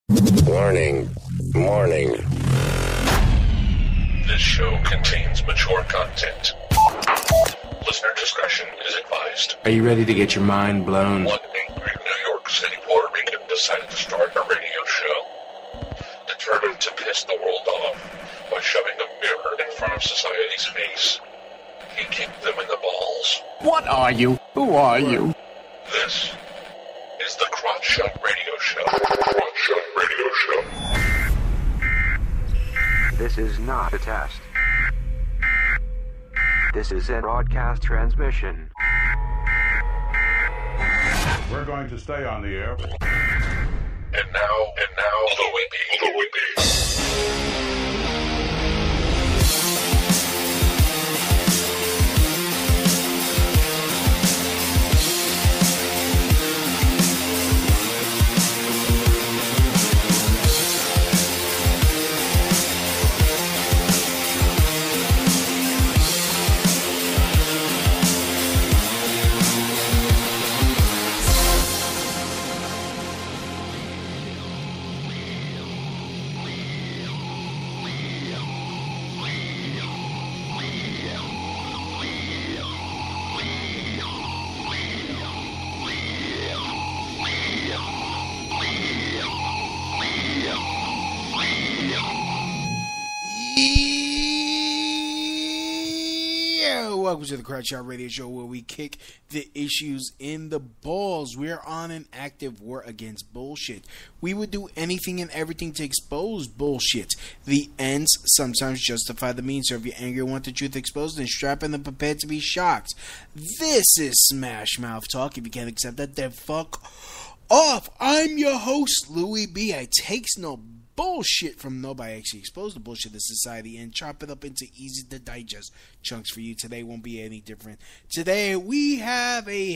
Warning. Warning. This show contains mature content. Listener discretion is advised. Are you ready to get your mind blown? One angry New York City Puerto Rican decided to start a radio show. Determined to piss the world off by shoving a mirror in front of society's face, he kicked them in the balls. What are you? Who are you? This is the Crotch Shot Radio Show. Crotch Shot Radio Show. This is not a test. This is a broadcast transmission. We're going to stay on the air. And now, the Whippy. Welcome to the Crotch Shot Radio Show, where we kick the issues in the balls. We're on an active war against bullshit. We would do anything and everything to expose bullshit. The ends sometimes justify the means. So if you're angry and want the truth exposed, then strap in and prepare to be shocked. This is Smash Mouth Talk. If you can't accept that, then fuck off. I'm your host, Louie B. I takes no bullshit from nobody. Actually expose the bullshit of society and chop it up into easy to digest chunks for you. Today won't be any different. Today we have a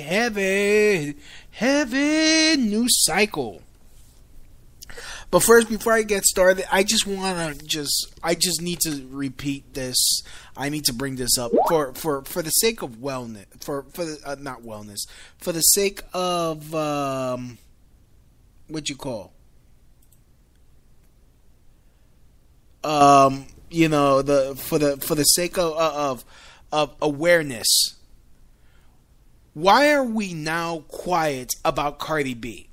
heavy news cycle. But first, before I get started, I just need to repeat this. I need to bring this up for the sake of wellness, for the not wellness, for the sake of what you call. For the sake of awareness. Why are we now quiet about Cardi B?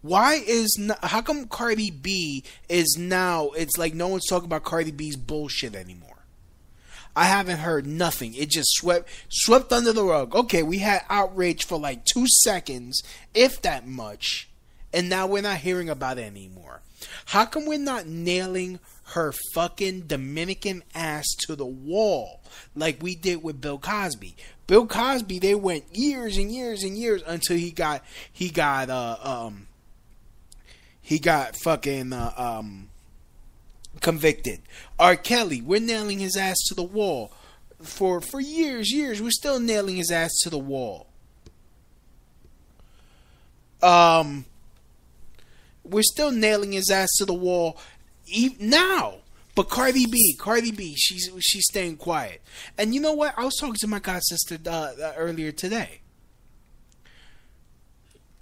How come Cardi B is now, it's like no one's talking about Cardi B's bullshit anymore? I haven't heard nothing. It just swept under the rug. Okay, we had outrage for like 2 seconds, if that much, and now we're not hearing about it anymore. How come we're not nailing her fucking Dominican ass to the wall like we did with Bill Cosby? Bill Cosby, they went years and years and years until he got fucking convicted. R. Kelly, we're nailing his ass to the wall for years. We're still nailing his ass to the wall. We're still nailing his ass to the wall now. But Cardi B, she's staying quiet. And you know what? I was talking to my god sister earlier today.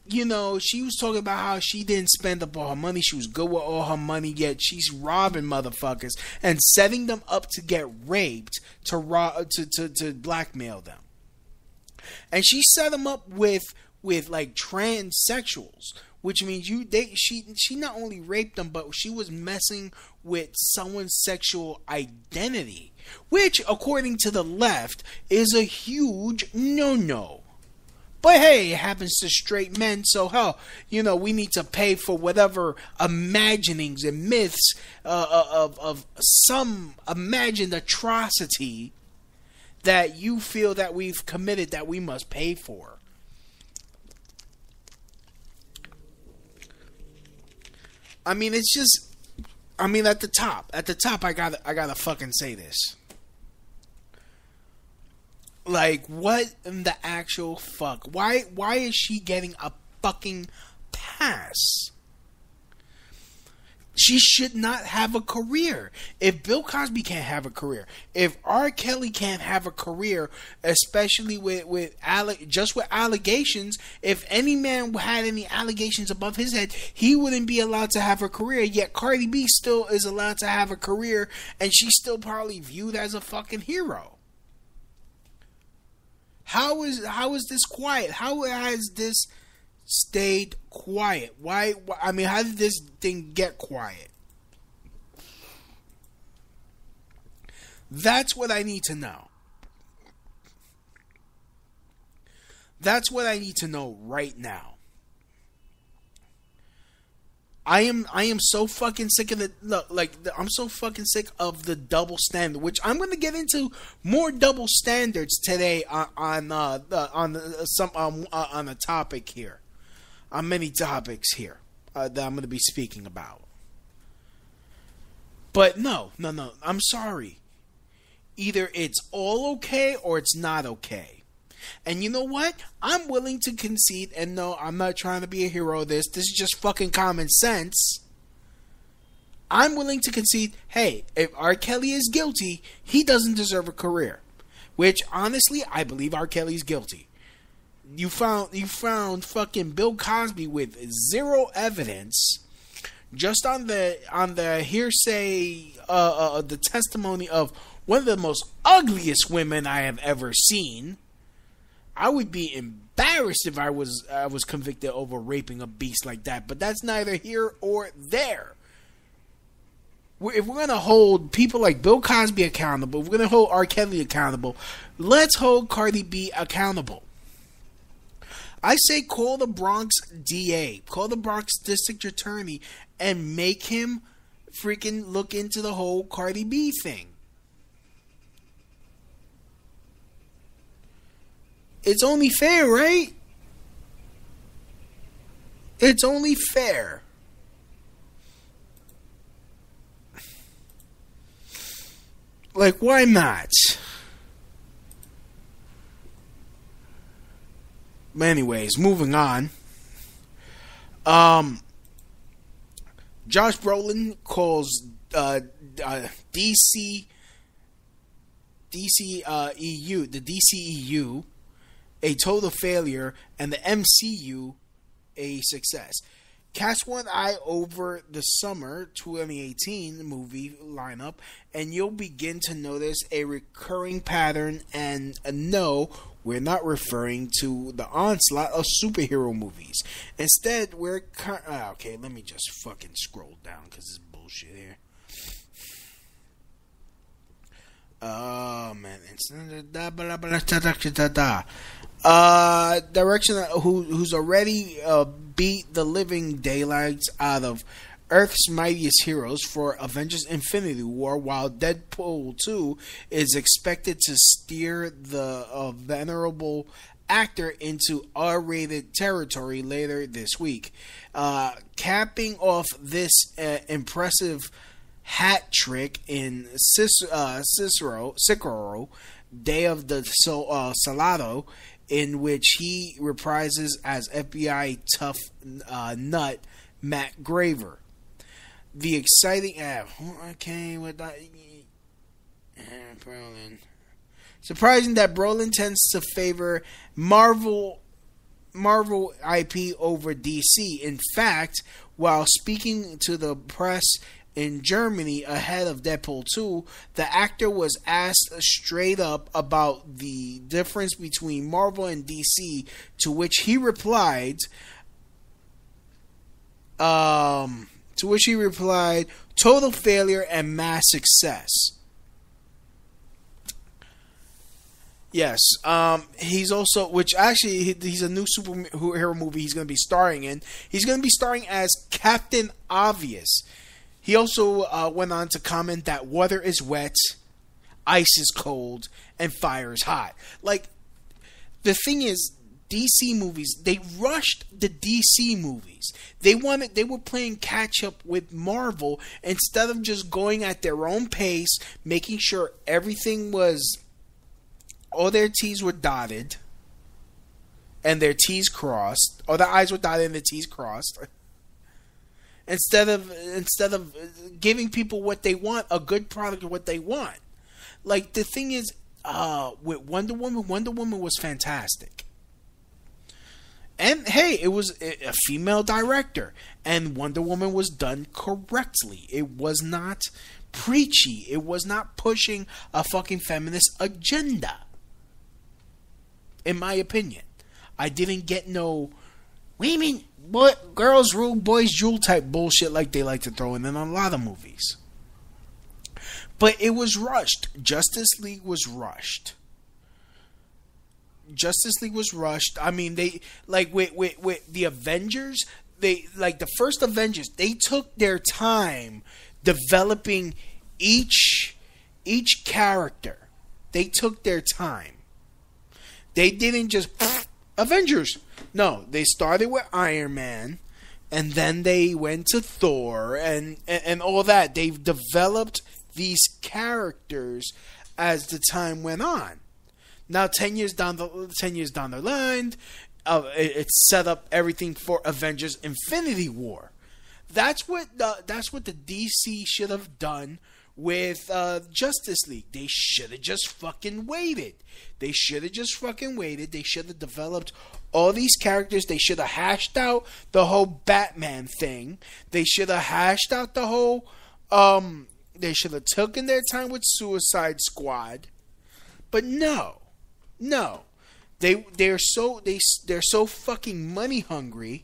You know, she was talking about how she didn't spend up all her money. She was good with all her money, yet she's robbing motherfuckers and setting them up to get raped to blackmail them. And she set them up with like transsexuals. Which means she not only raped them, but she was messing with someone's sexual identity. Which, according to the left, is a huge no-no. But hey, it happens to straight men, so hell, we need to pay for whatever imaginings and myths of some imagined atrocity that you feel that we've committed that we must pay for. I mean, it's just, at the top, I gotta fucking say this. Like, what in the actual fuck? Why is she getting a fucking pass? she should not have a career. If Bill Cosby can't have a career, if R. Kelly can't have a career, especially with allegations, if any man had any allegations above his head, he wouldn't be allowed to have a career. Yet Cardi B still is allowed to have a career, and she's still probably viewed as a fucking hero. How is this quiet? How has this stayed quiet? Why? I mean, how did this thing get quiet? That's what I need to know. That's what I need to know right now. I am so fucking sick of I'm so fucking sick of the double standard, which I'm going to get into more double standards today on a topic here, on many topics here that I'm going to be speaking about. But no, I'm sorry. Either it's all okay or it's not okay. And you know what? I'm willing to concede, and no, I'm not trying to be a hero of this. This is just fucking common sense. I'm willing to concede, hey, if R. Kelly is guilty, he doesn't deserve a career. Which, honestly, I believe R. Kelly's guilty. You found fucking Bill Cosby with zero evidence, just on the hearsay, the testimony of one of the most ugliest women I have ever seen. I would be embarrassed if I was convicted over raping a beast like that. But that's neither here or there. If we're going to hold people like Bill Cosby accountable, if we're going to hold R. Kelly accountable, let's hold Cardi B accountable. I say call the Bronx DA, call the Bronx District Attorney, and make him freaking look into the whole Cardi B thing. It's only fair, right? It's only fair. Like, why not? But anyways, moving on. Josh Brolin calls DCEU, the DCEU, a total failure, and the MCU a success. Cast one eye over the summer 2018 movie lineup, and you'll begin to notice a recurring pattern. And no, we're not referring to the onslaught of superhero movies. Instead, we're okay. Let me just fucking scroll down because it's bullshit here. Oh man, it's direction who's already beat the living daylights out of Earth's mightiest heroes for Avengers Infinity War, while Deadpool 2 is expected to steer the venerable actor into R-rated territory later this week. Capping off this impressive hat trick in Cicero, Day of the Salado, in which he reprises as FBI tough nut Matt Graver. The exciting okay with that. Brolin. Surprising that Brolin tends to favor Marvel IP over DC. In fact, while speaking to the press in Germany ahead of Deadpool 2, the actor was asked straight up about the difference between Marvel and DC, to which he replied, total failure and mass success. Yes, he's also, which actually he's a new superhero movie he's going to be starring in. He's going to be starring as Captain Obvious. He also went on to comment that water is wet, ice is cold, and fire is hot. Like, the thing is, DC movies, they rushed the DC movies. They were playing catch up with Marvel instead of just going at their own pace, making sure everything was, all their T's were dotted and their T's crossed, or their I's were dotted and their T's crossed. instead of giving people what they want, a good product of what they want. Like, the thing is, with Wonder Woman was fantastic. And hey, it was a female director, and Wonder Woman was done correctly. It was not preachy. It was not pushing a fucking feminist agenda. In my opinion, I didn't get no women, girls rule, boys drool type bullshit like they like to throw in a lot of movies. But it was rushed. Justice League was rushed. I mean, they, like, with the Avengers, the first Avengers, they took their time developing each character. They took their time. They didn't just Avengers. No, they started with Iron Man, and then they went to Thor and all that. They've developed these characters as the time went on. Now, 10 years down the line, it set up everything for Avengers: Infinity War. That's what the DC should have done with Justice League. They should have just fucking waited. They should have developed all these characters. They should have hashed out the whole Batman thing. They should have hashed out the whole. They should have taken their time with Suicide Squad. But no. They're so fucking money hungry.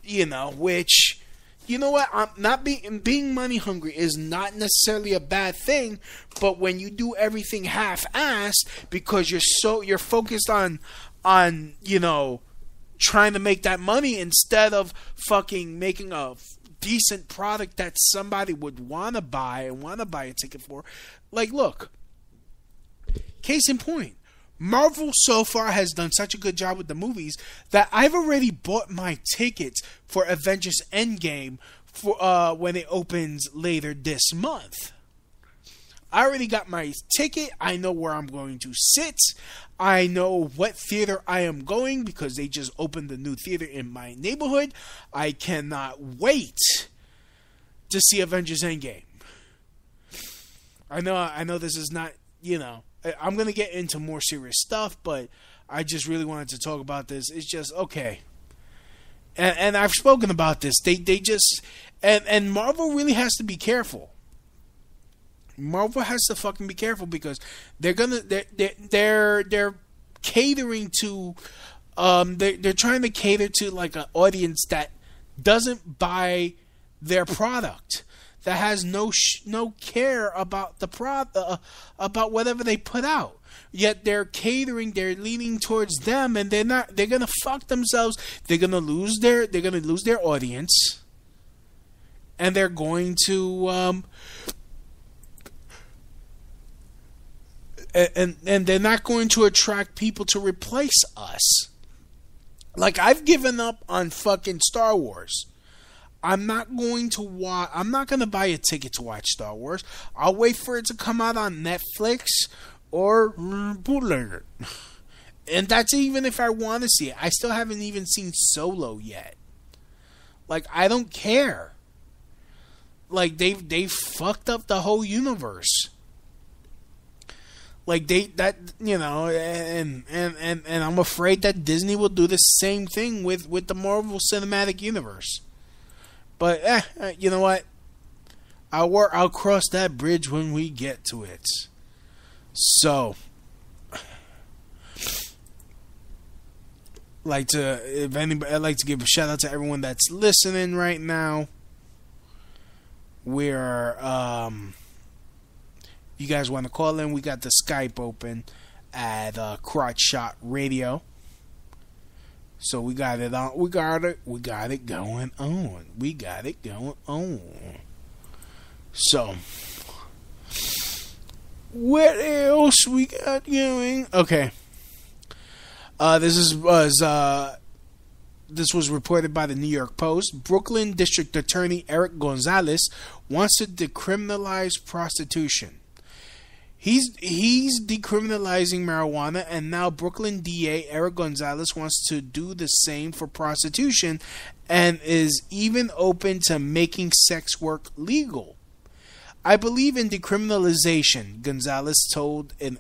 You know, which, you know what? I'm not being money hungry is not necessarily a bad thing, but when you do everything half-assed because you're focused on you know, trying to make that money instead of fucking making a decent product that somebody would want to buy a ticket for. Like, look, case in point, Marvel so far has done such a good job with the movies that I've already bought my tickets for Avengers Endgame for when it opens later this month. I already got my ticket. I know where I'm going to sit. I know what theater I am going because they just opened the new theater in my neighborhood. I cannot wait to see Avengers Endgame. I know this is not, you know, I'm going to get into more serious stuff, but I just really wanted to talk about this. It's just, okay. And I've spoken about this. They just, and Marvel really has to be careful. Marvel has to fucking be careful because they're catering to, they're trying to cater to like an audience that doesn't buy their product, that has no care about the about whatever they put out. Yet they're leaning towards them, and they're gonna fuck themselves. They're gonna lose their audience, and they're going to and they're not going to attract people to replace us. Like, I've given up on fucking Star Wars. I'm not going to buy a ticket to watch Star Wars. I'll wait for it to come out on Netflix or bootlegger. And that's even if I want to see it. I still haven't even seen Solo yet. Like, I don't care. Like, they fucked up the whole universe. Like, and I'm afraid that Disney will do the same thing with the Marvel Cinematic Universe. But, you know what? I'll cross that bridge when we get to it. So, I'd like to give a shout out to everyone that's listening right now. We're, you guys want to call in? We got the Skype open at Crotch Shot Radio. So we got it on. We got it going on. So, what else we got going? Okay. This was reported by the New York Post. Brooklyn District Attorney Eric Gonzalez wants to decriminalize prostitution. He's decriminalizing marijuana, and now Brooklyn DA Eric Gonzalez wants to do the same for prostitution, and is even open to making sex work legal. I believe in decriminalization, Gonzalez told an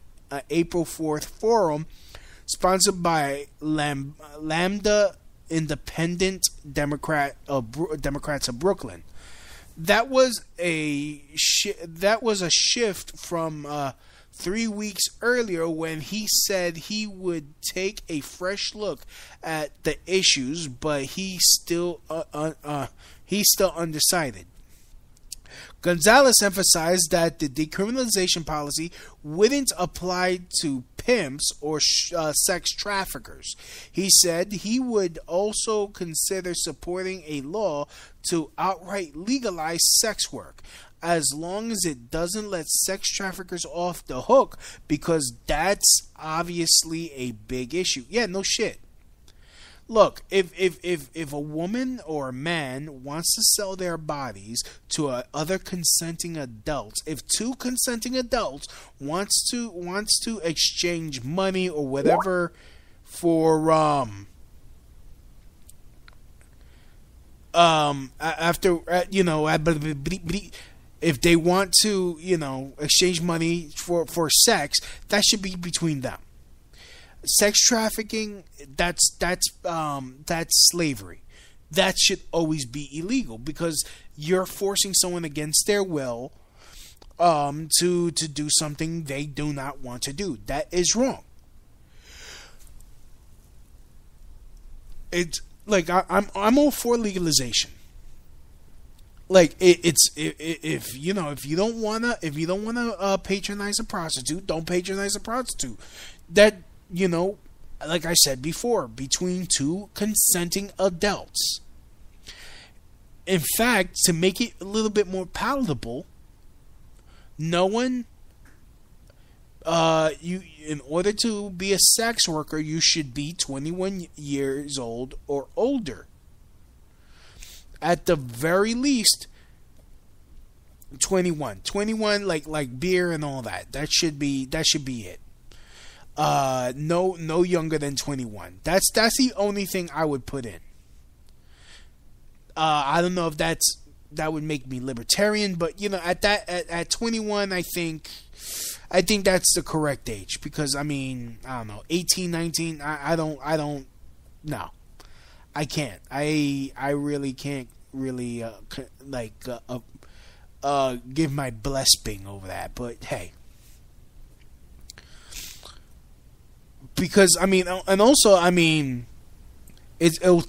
April 4th forum sponsored by Lambda Independent Democrats of Brooklyn. That was a shift from 3 weeks earlier when he said he would take a fresh look at the issues, but he's still undecided. Gonzalez emphasized that the decriminalization policy wouldn't apply to pimps or sex traffickers. He said he would also consider supporting a law to outright legalize sex work, as long as it doesn't let sex traffickers off the hook, because that's obviously a big issue. Yeah, no shit. Look, if a woman or a man wants to sell their bodies to other consenting adults, if two consenting adults wants to exchange money or whatever for if they want to exchange money for sex, that should be between them. Sex trafficking, that's slavery. That should always be illegal, because you're forcing someone against their will to do something they do not want to do. That is wrong. It's like I'm all for legalization. Like if you don't wanna patronize a prostitute, don't patronize a prostitute. That, like I said before, between two consenting adults. In fact, to make it a little bit more palatable, no one, in order to be a sex worker, you should be 21 years old or older. At the very least, 21, like beer and all that. That should be it. No younger than 21. That's the only thing I would put in. I don't know if that would make me libertarian, but at 21, I think that's the correct age, because I don't know, 18, 19, I don't no. I can't. I really can't really give my blessing over that, but hey. Because it'll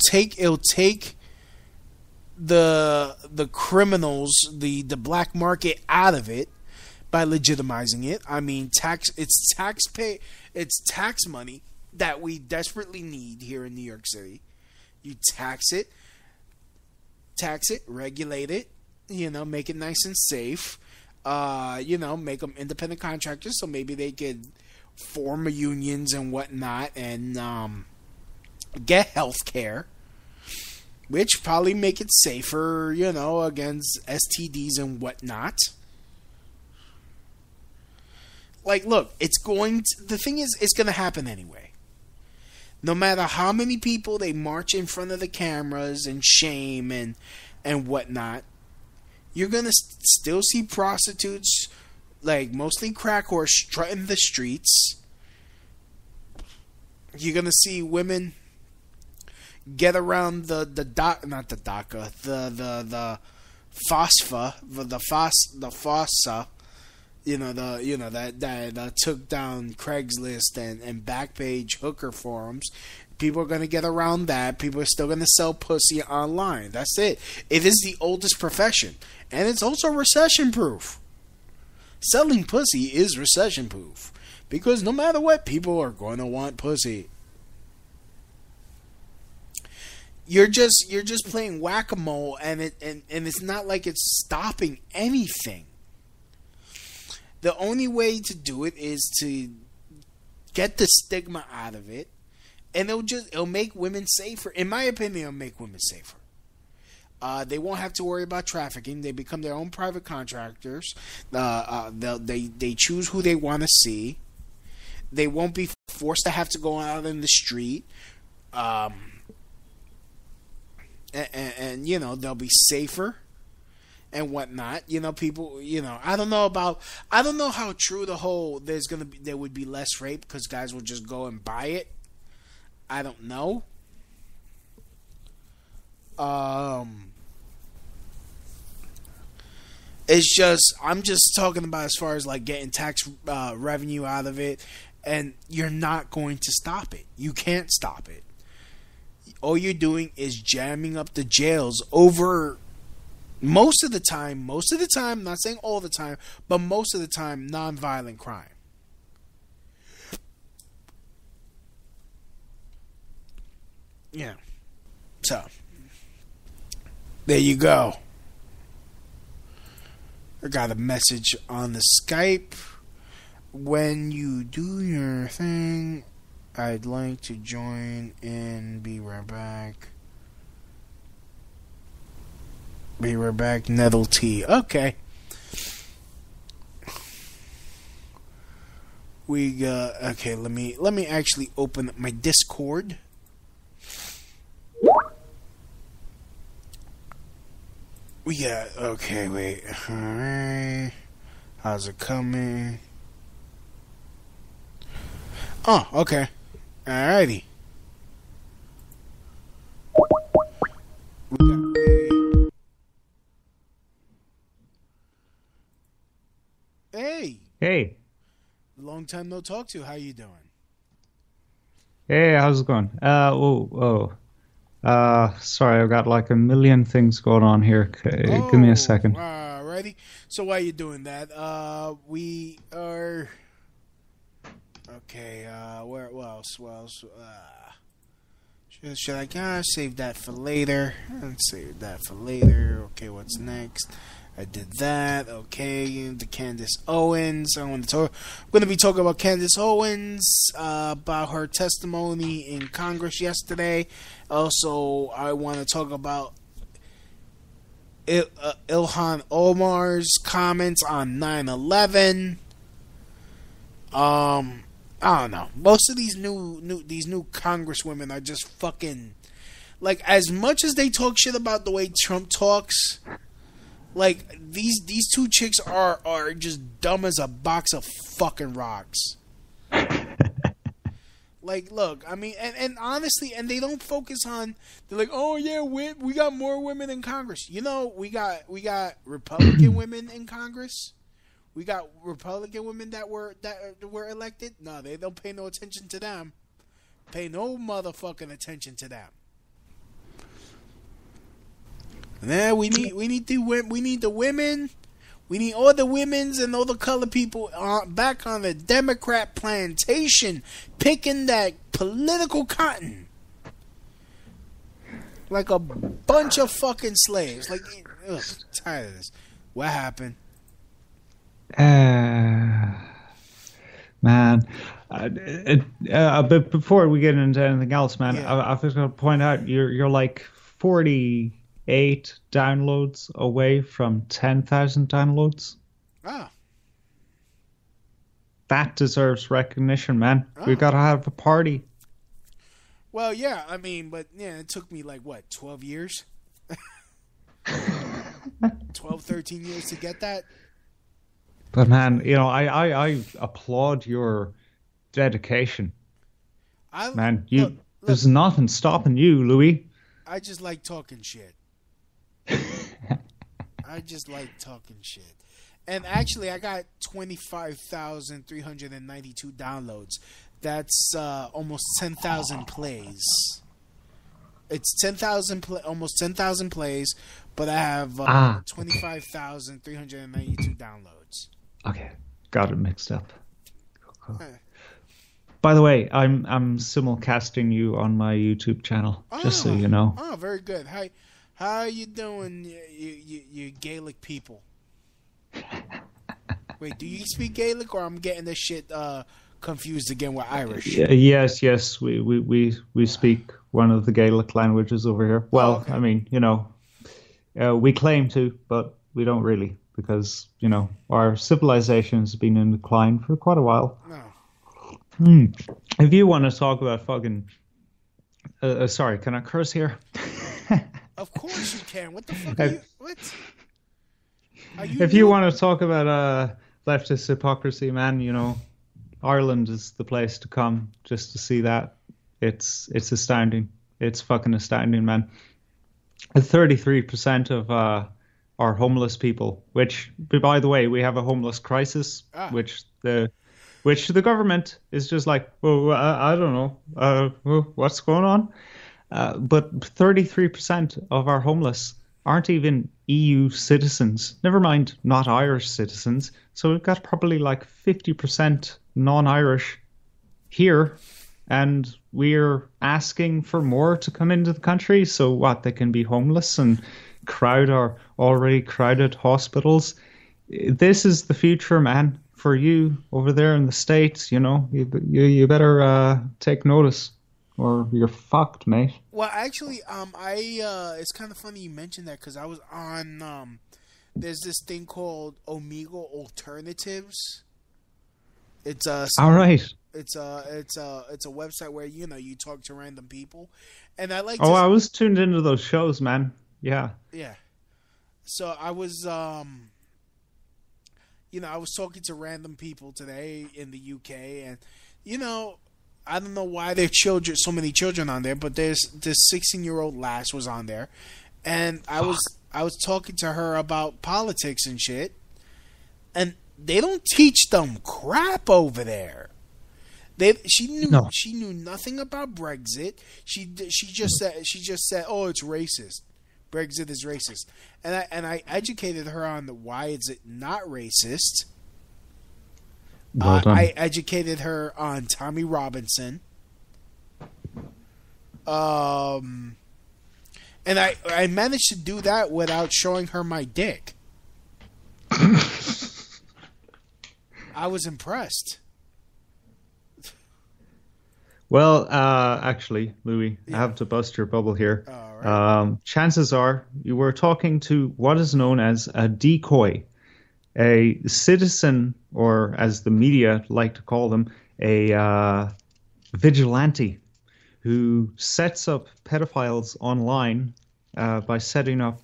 take the criminals, the black market out of it by legitimizing it. It's tax money that we desperately need here in New York City. You tax it, regulate it, make it nice and safe, make them independent contractors, so maybe they could form unions and whatnot, and get health care, which probably make it safer, against STDs and whatnot. Like, look, the thing is, it's going to happen anyway. No matter how many people they march in front of the cameras and shame and whatnot, you're going to still see prostitutes, like mostly crack whores, strutting the streets. You're going to see women get around the FOSFA, the FOSA, that took down Craigslist and Backpage hooker forums. People are going to get around that. People are still going to sell pussy online. That's it. It is the oldest profession, and it's also recession proof. Selling pussy is recession proof, because no matter what, people are going to want pussy. You're just playing whack-a-mole, and it's not like it's stopping anything. The only way to do it is to get the stigma out of it, and it'll make women safer. In my opinion, it'll make women safer. They won't have to worry about trafficking. They become their own private contractors. They choose who they want to see. They won't be forced to have to go out in the street. And you know, they'll be safer and whatnot. You know, people, you know, I don't know how true the whole there would be less rape because guys will just go and buy it. I don't know. It's just, I'm just talking about as far as like getting tax revenue out of it, and you're not going to stop it. You can't stop it. All you're doing is jamming up the jails over most of the time, I'm not saying all the time, but most of the time, nonviolent crime. Yeah. So, there you go. I got a message on the Skype. When you do your thing, I'd like to join in. Be right back. Be right back. Nettle T. Okay. We got. Okay. Let me actually open up my Discord. We got. Okay. Wait. All right. How's it coming? Oh. Okay. Alrighty. We got Hey. Hey. Long time no talk to. How you doing? Hey, how's it going? Sorry, I've got like a million things going on here. Give me a second. Alrighty. So while you're doing that, we are... Okay, what else? Should I save that for later? Let's save that for later. Okay, what's next? I did that. Okay, the Candace Owens. I'm going to be talking about Candace Owens, about her testimony in Congress yesterday. Also, I want to talk about Ilhan Omar's comments on 9/11. I don't know. Most of these new congresswomen are just fucking, like, as much as they talk shit about the way Trump talks, like, these two chicks are just dumb as a box of fucking rocks. Like, look, I mean, and honestly, and they don't focus on, they're like, oh yeah, we got more women in Congress. You know, we got Republican women in Congress. We got Republican women that were elected. No, they don't pay no attention to them. Pay no motherfucking attention to them. Nah, we need the women. We need all the women's and all the colored people back on the Democrat plantation, picking that political cotton like a bunch of fucking slaves. Like, ugh, tired of this. What happened? Man, but before we get into anything else, man, yeah. I was going to point out you're like 48 downloads away from 10,000 downloads. Ah, that deserves recognition, man. We got to have a party. Well, yeah, I mean, but yeah, it took me like what, 12 years, 12, 13 years to get that. But man, you know, I applaud your dedication. Man, look, there's nothing stopping you, Louis. I just like talking shit. I just like talking shit. And actually, I got 25,392 downloads. That's almost 10,000 plays. It's 10,000, almost 10,000 plays, but I have 25,392 downloads. Okay, got it mixed up. Cool. By the way, I'm simulcasting you on my YouTube channel, just so you know. Oh, very good. How are you doing, you Gaelic people? Wait, do you speak Gaelic, or I'm getting this shit confused again with Irish? Yes, we speak one of the Gaelic languages over here. Well, okay. I mean, you know, We claim to, but we don't really, because, our civilization has been in decline for quite a while. No. If you want to talk about fucking... sorry, can I curse here? Of course you can. What the fuck are you... What? If you want to talk about leftist hypocrisy, man, Ireland is the place to come just to see that. It's astounding. It's fucking astounding, man. 33% of are homeless people, which, by the way, we have a homeless crisis, which the government is just like, well, I don't know, what's going on? But 33% of our homeless aren't even EU citizens. Never mind, not Irish citizens. So we've got probably like 50% non-Irish here, and we're asking for more to come into the country. So what? They can be homeless and crowd our already crowded hospitals. This is the future, man. For you over there in the States, you better take notice, or you're fucked, mate. Well, actually, it's kind of funny you mentioned that, because I was on, there's this thing called Omega Alternatives. It's all right. It's a website where you talk to random people, and I like. Oh, I was tuned into those shows, man. Yeah. Yeah. So I was I was talking to random people today in the UK, and I don't know why there are so many children on there, but there's this 16-year-old lass was on there, and I was talking to her about politics and shit, and they don't teach them crap over there. She knew nothing about Brexit. She just said, oh, it's racist. Brexit is racist, and I educated her on why is it not racist. Well done. I educated her on Tommy Robinson. And I managed to do that without showing her my dick. I was impressed. Well, actually, Louis, I have to bust your bubble here. Right. Chances are you were talking to what is known as a decoy, a citizen, or as the media like to call them, a vigilante who sets up pedophiles online by setting up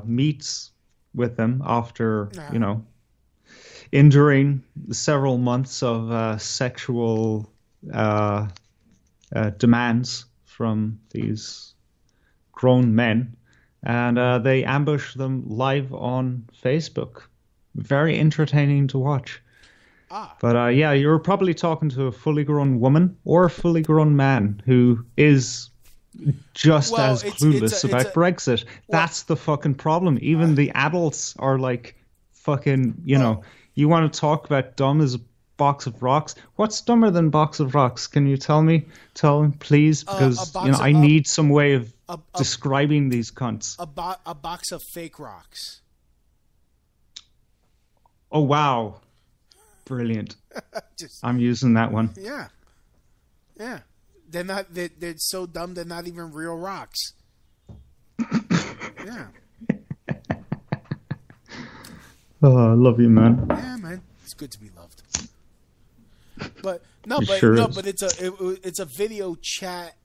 meets with them after, enduring several months of sexual demands from these grown men, and they ambush them live on Facebook. Very entertaining to watch. But yeah, you were probably talking to a fully grown woman or a fully grown man who is just as clueless about Brexit. That's the fucking problem. Even the adults are like fucking, you want to talk about dumb as a box of rocks? What's dumber than box of rocks? Can you tell me, please? Because I need some way of describing these cunts. A box of fake rocks. Oh wow, brilliant! I'm using that one. Yeah. They're not. They're so dumb. They're not even real rocks. Yeah. Oh, I love you, man. Yeah, man. It's good to be loved. But it's a video chat.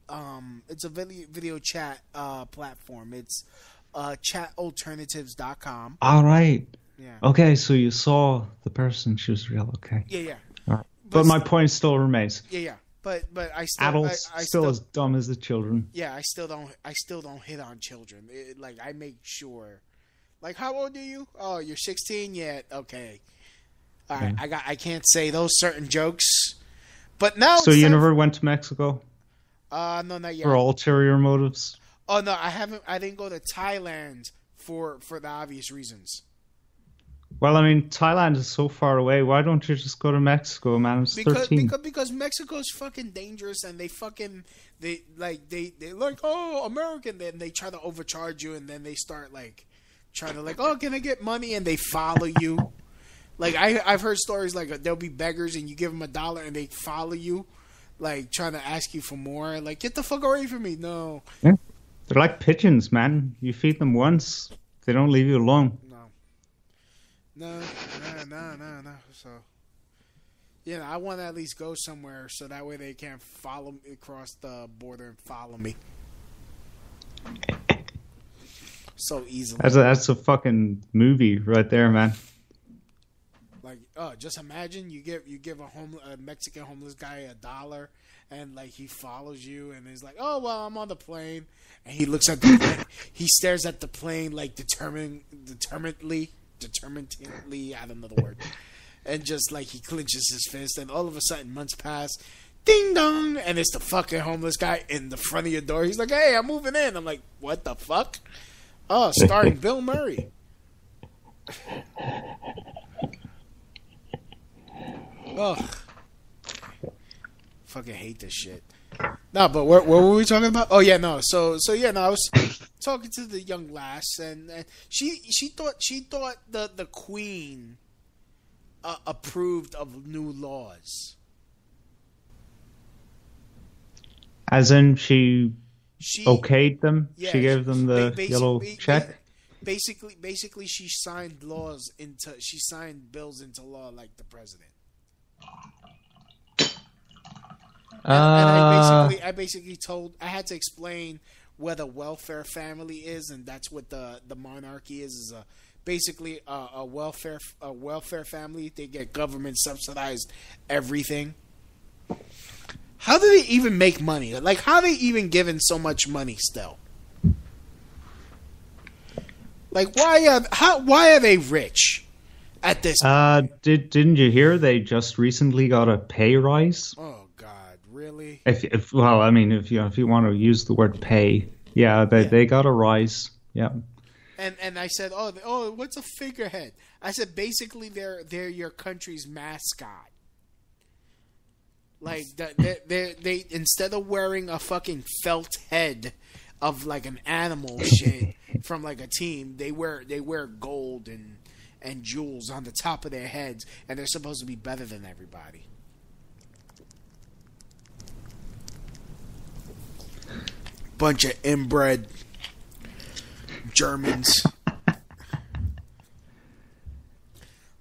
It's a video chat platform. It's chatalternatives.com. All right. Yeah. Okay, so you saw the person; she was real. Okay. Yeah. All right. But my point still remains. Yeah. But I still adults I still as dumb as the children. Yeah, I still don't hit on children. I make sure. Like, how old are you? Oh, you're 16 yet? Okay. All right. I can't say those certain jokes. But now. So you never went to Mexico? No, not yet. For ulterior motives? Oh no, I haven't. I didn't go to Thailand for the obvious reasons. Well, I mean, Thailand is so far away. Why don't you just go to Mexico, man? It's 13. Because Mexico's fucking dangerous, and they like, oh, American. Then they try to overcharge you, and then they start like trying to like, oh, can I get money? And they follow you. Like I've heard stories like there'll be beggars, and you give them $1, and they follow you, like trying to ask you for more. Like, get the fuck away from me! No. Yeah. They're like pigeons, man. You feed them once, They don't leave you alone. No. So, I want to at least go somewhere so that way they can't follow me across the border and follow me so easily. That's a fucking movie right there, man. Like, just imagine you give a Mexican homeless guy $1, and like he follows you, and he's like, "Oh well, I'm on the plane," and he looks at the plane, he stares at the plane like determinedly, I don't know the word, and just like he clenches his fist, and all of a sudden months pass, ding dong, and it's the fucking homeless guy in the front of your door. He's like, "Hey, I'm moving in." I'm like, "What the fuck?" Oh, starring Bill Murray. Ugh. Fucking hate this shit. No, but what were we talking about? Oh yeah, no. So I was talking to the young lass, and she thought the queen approved of new laws. As in, she okayed them. Yeah, she gave them the yellow check. Basically, she signed bills into law like the president. And I basically I had to explain what a welfare family is, and that's what the monarchy is basically a welfare family. They get government subsidized everything. How do they even make money? Like, how are they even given so much money still? Like, why are they rich at this point? Didn't you hear they just recently got a pay rise? Oh God, really? If you want to use the word pay, they got a rise. Yeah. And I said, oh, what's a figurehead? I said basically they're your country's mascot. Like they instead of wearing a fucking felt head of like an animal shit from like a team, they wear gold and jewels on the top of their heads, and they're supposed to be better than everybody. Bunch of inbred Germans.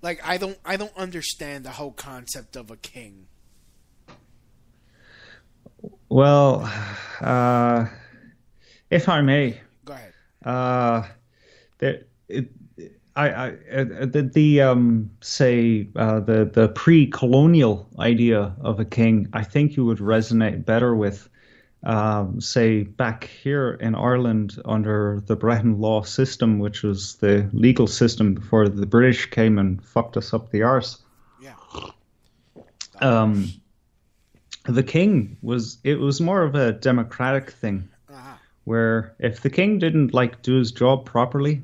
Like, I don't understand the whole concept of a king. Well, if I may, go ahead. The pre-colonial idea of a king, I think you would resonate better with, say, back here in Ireland under the Bretton Law system, which was the legal system before the British came and fucked us up the arse. Yeah. The king was more of a democratic thing, where if the king didn't do his job properly,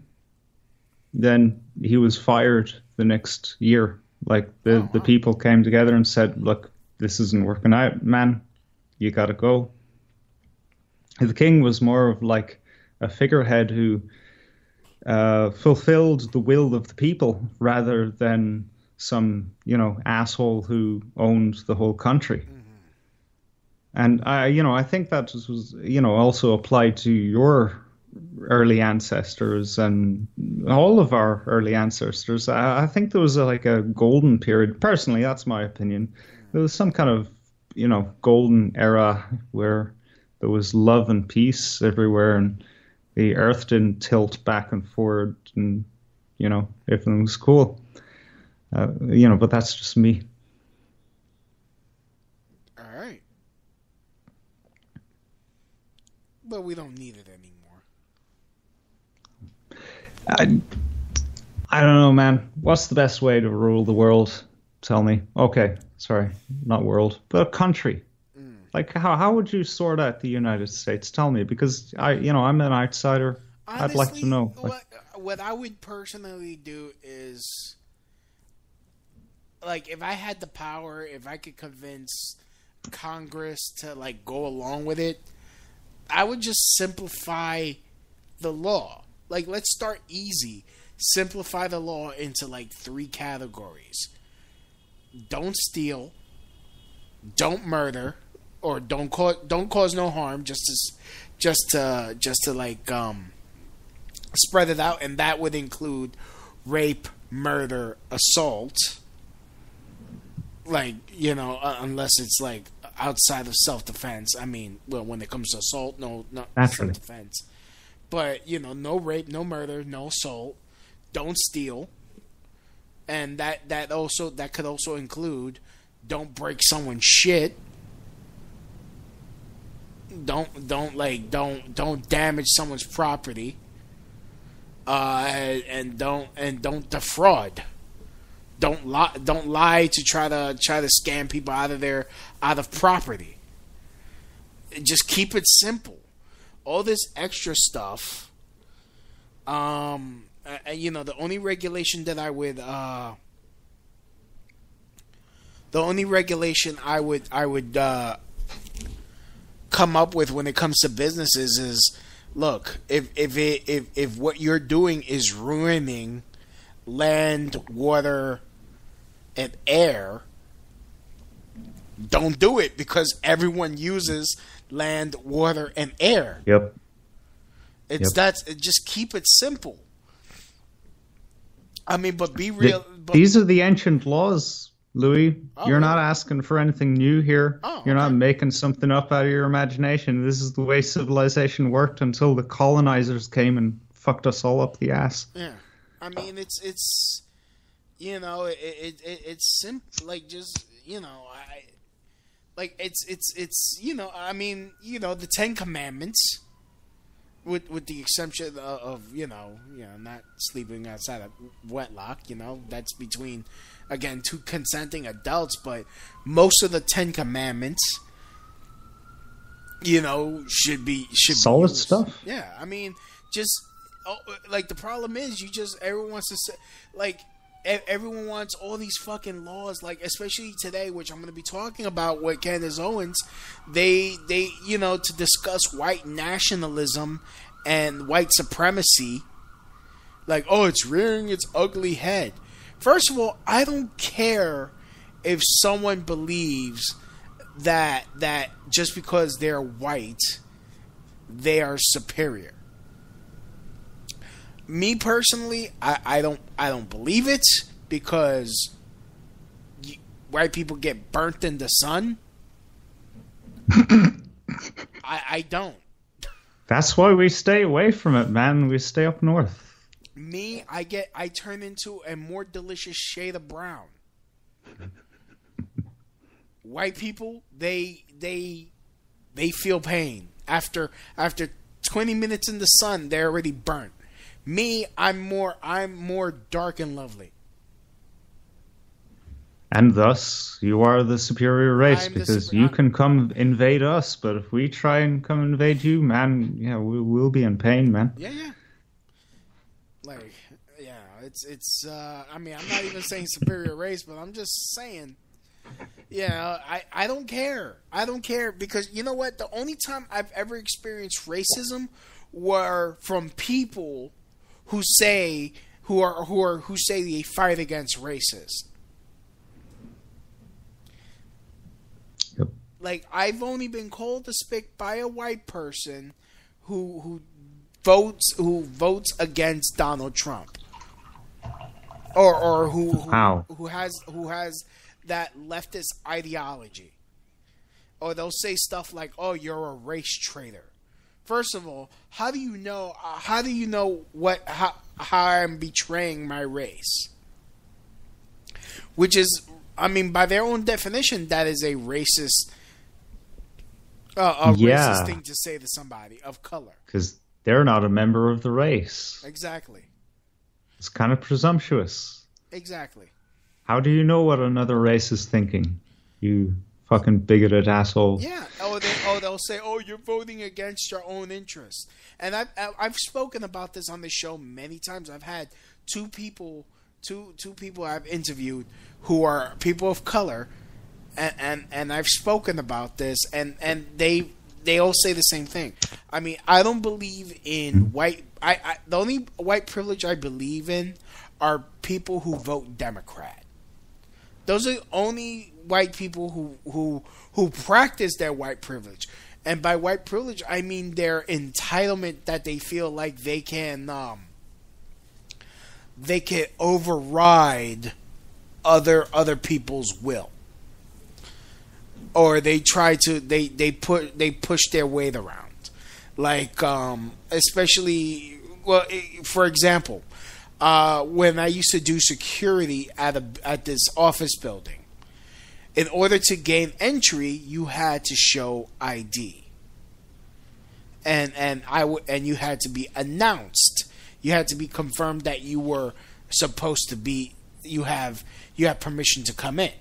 then he was fired the next year. The people came together and said, "Look, this isn't working out, man. You got to go." The king was more of a figurehead who fulfilled the will of the people rather than some, asshole who owned the whole country. Mm-hmm. And I think that was also applied to your early ancestors and all of our early ancestors. I think there was a golden period. Personally, that's my opinion. There was some kind of, golden era where there was love and peace everywhere, and the earth didn't tilt back and forward, and, everything was cool. But that's just me. All right. But we don't need it anymore. I don't know, man. What's the best way to rule the world? Tell me. Okay, sorry, not world, but a country. How would you sort out the United States? Tell me, because I'm an outsider. Honestly, I'd like to know. What I would personally do is, if I had the power, if I could convince Congress to go along with it, I would just simplify the law. Let's start easy. Simplify the law into 3 categories. Don't steal. Don't murder. Or don't cause no harm, just to spread it out, and that would include rape, murder, assault. Like, you know, unless it's like outside of self-defense. I mean, well, when it comes to assault, no, not self-defense. But, you know, no rape, no murder, no assault. Don't steal. And that could also include don't break someone's shit. Don't damage someone's property. And don't defraud. Don't lie to try to scam people out of property. Just keep it simple. All this extra stuff. You know, the only regulation I would come up with when it comes to businesses is, look, if what you're doing is ruining land, water, and air, don't do it, because everyone uses land, water, and air. Yep. Just keep it simple. I mean, but be real. These are the ancient laws, Louis. You're not asking for anything new here. You're not making something up out of your imagination. This is the way civilization worked until the colonizers came and fucked us all up the ass. Yeah, I mean, it's you know, it's simple. Like, just, you know, it's you know, I mean, you know, the 10 Commandments. With the exception of you know, not sleeping outside of wedlock, you know, that's between, again, 2 consenting adults. But most of the 10 Commandments, you know, should be solid used. Stuff. Yeah, I mean, just like, the problem is, everyone wants to say, like, everyone wants all these fucking laws, like, especially today, which I'm going to be talking about with Candace Owens. They you know, to discuss white nationalism and white supremacy, like, oh, it's rearing its ugly head. First of all, I don't care if someone believes that just because they're white, they are superior. Me personally, I don't believe it, because white people get burnt in the sun. I don't. That's why we stay away from it, man. We stay up north. Me, I turn into a more delicious shade of brown. White people, they feel pain after 20 minutes in the sun. They're already burnt. Me, I'm more dark and lovely. And thus, you are the superior race, because you can come invade us, but if we try and come invade you, man, yeah, we'll be in pain, man. Yeah. Like, yeah, it's I mean, I'm not even saying superior race, but I'm just saying, yeah, I don't care. I don't care, because you know what? The only time I've ever experienced racism were from people who say they fight against racists. Yep. Like, I've only been called a spick by a white person who votes against Donald Trump, or who has that leftist ideology, or they'll say stuff like, "Oh, you're a race traitor." First of all, how do you know how I'm betraying my race? Which is, I mean, by their own definition, that is a racist, racist thing to say to somebody of color. Because they're not a member of the race. Exactly. It's kind of presumptuous. Exactly. How do you know what another race is thinking? You fucking bigoted asshole. Yeah. They'll say, "Oh, you're voting against your own interests." And I've spoken about this on the show many times. I've had two people I've interviewed who are people of color, and I've spoken about this, and they all say the same thing. I mean, I don't believe in white. The only white privilege I believe in are people who vote Democrat. Those are the only white people who practice their white privilege. And by white privilege, I mean their entitlement that they feel like they can override other people's will, or they push their weight around, like especially, well, for example, when I used to do security at this office building. In order to gain entry, you had to show ID, and you had to be announced. You had to be confirmed that you were supposed to be. You have permission to come in.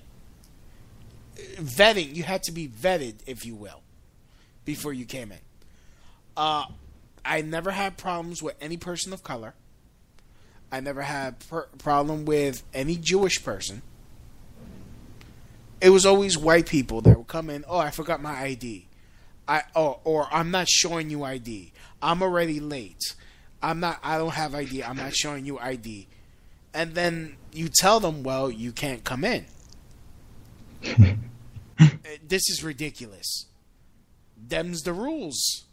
Vetting. You had to be vetted, if you will, before you came in. I never had problems with any person of color. I never had problem with any Jewish person. It was always white people that would come in. Oh, I forgot my ID. Or I'm not showing you ID. I'm already late. I don't have ID. I'm not showing you ID. And then you tell them, well, you can't come in. This is ridiculous. Them's the rules.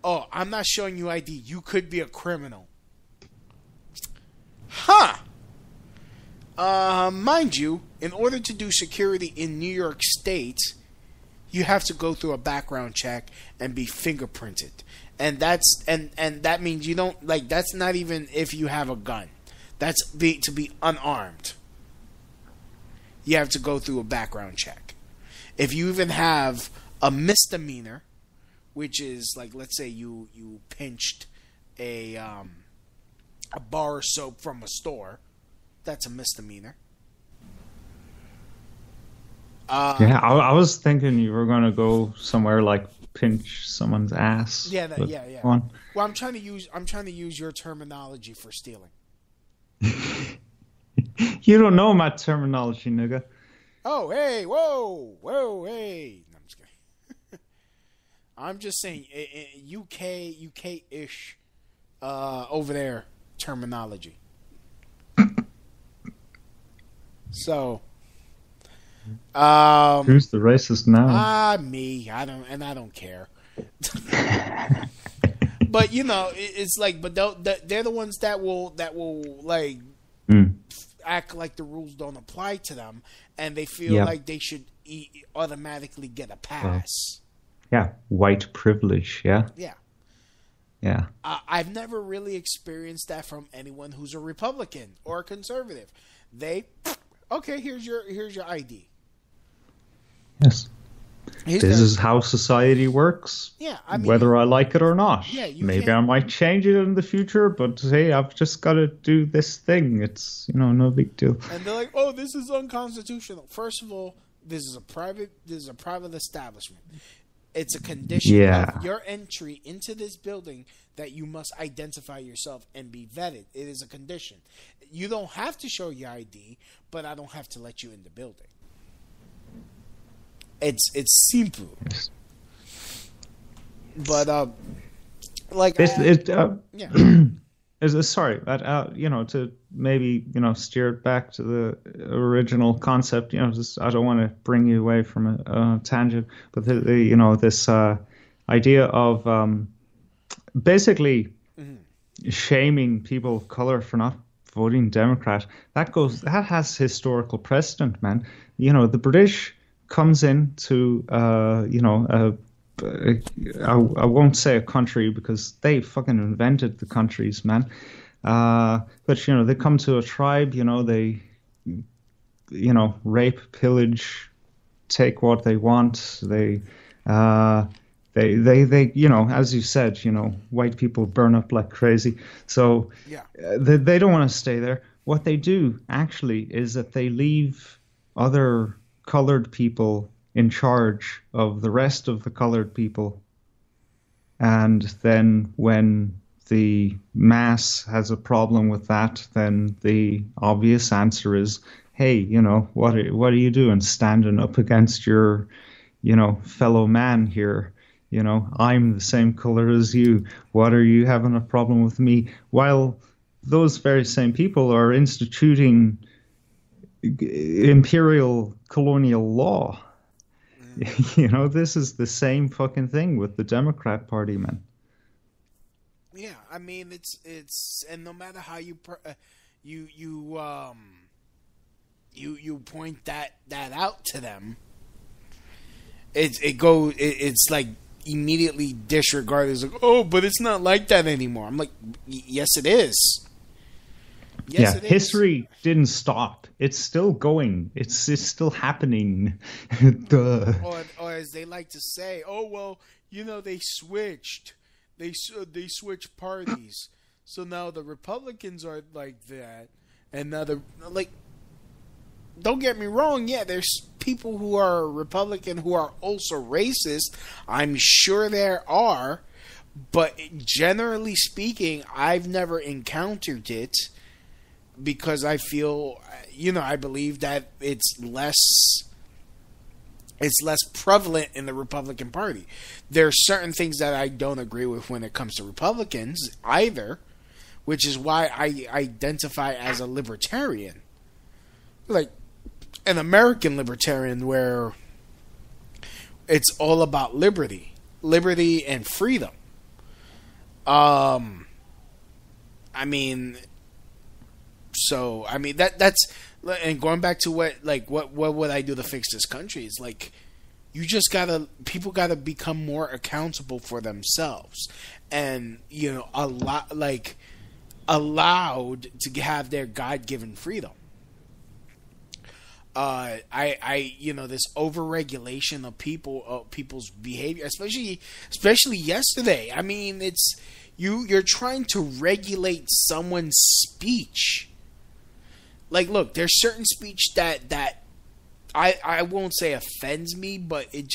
Oh, I'm not showing you ID. You could be a criminal. Huh. Mind you, in order to do security in New York State, you have to go through a background check and be fingerprinted. And that means you don't, like, that's not even if you have a gun. That's to be unarmed. You have to go through a background check. If you even have a misdemeanor, which is like, let's say you pinched a bar of soap from a store, that's a misdemeanor. Yeah, I was thinking you were going to go somewhere like pinch someone's ass. Yeah. Well, I'm trying to use your terminology for stealing. You don't know my terminology, nigga. Oh, hey, whoa, hey. No, I'm just kidding. I'm just saying UK-ish over there terminology. So, who's the racist now? Me. I don't care. But you know, it's like, but they're the ones that will like act like the rules don't apply to them, and they feel like they should automatically get a pass. Yeah, white privilege. Yeah. I've never really experienced that from anyone who's a Republican or a conservative. Okay, here's your ID. Yes. This is how society works. Yeah, I mean, whether I like it or not. Yeah, maybe I might change it in the future, but hey, I've just got to do this thing. It's no big deal. And they're like, "Oh, this is unconstitutional." First of all, this is a private establishment. It's a condition of your entry into this building that you must identify yourself and be vetted. It is a condition. You don't have to show your ID, but I don't have to let you in the building. It's simple. Yes. But like sorry, but to maybe steer it back to the original concept. I don't want to bring you away from a tangent, but this idea of basically shaming people of color for not voting Democrat. That has historical precedent, man. The British comes into I won't say a country because they fucking invented the countries, man. But they come to a tribe, they rape, pillage, take what they want. They as you said, white people burn up like crazy. So they don't want to stay there. What they do actually is that they leave other colored people in charge of the rest of the colored people. And then when the mass has a problem with that, then the obvious answer is, hey, what are you doing standing up against your, fellow man here? I'm the same color as you. What are you having a problem with me? While those very same people are instituting imperial colonial law, This is the same fucking thing with the Democrat Party, man. Yeah, I mean it's and no matter how you point that out to them, it's like immediately disregarded as like, oh, but it's not like that anymore. I'm like, yes, it is. Yes, it is. History didn't stop. It's still going. It's still happening. Duh. Or as they like to say, oh well, they switched. They switched parties, so now the Republicans are like that, and now like. Don't get me wrong. Yeah, there's people who are Republican who are also racist. I'm sure there are, but generally speaking, I've never encountered it because I feel, I believe that it's less prevalent in the Republican Party. There are certain things that I don't agree with when it comes to Republicans either, which is why I identify as a libertarian. Like, an American libertarian where it's all about liberty and freedom. I mean, that's, and going back to what would I do to fix this country? It's like, people gotta become more accountable for themselves, and allowed to have their God-given freedom. This overregulation of people's behavior, especially yesterday. I mean, it's you're trying to regulate someone's speech. Like, look, there's certain speech that I won't say offends me, but it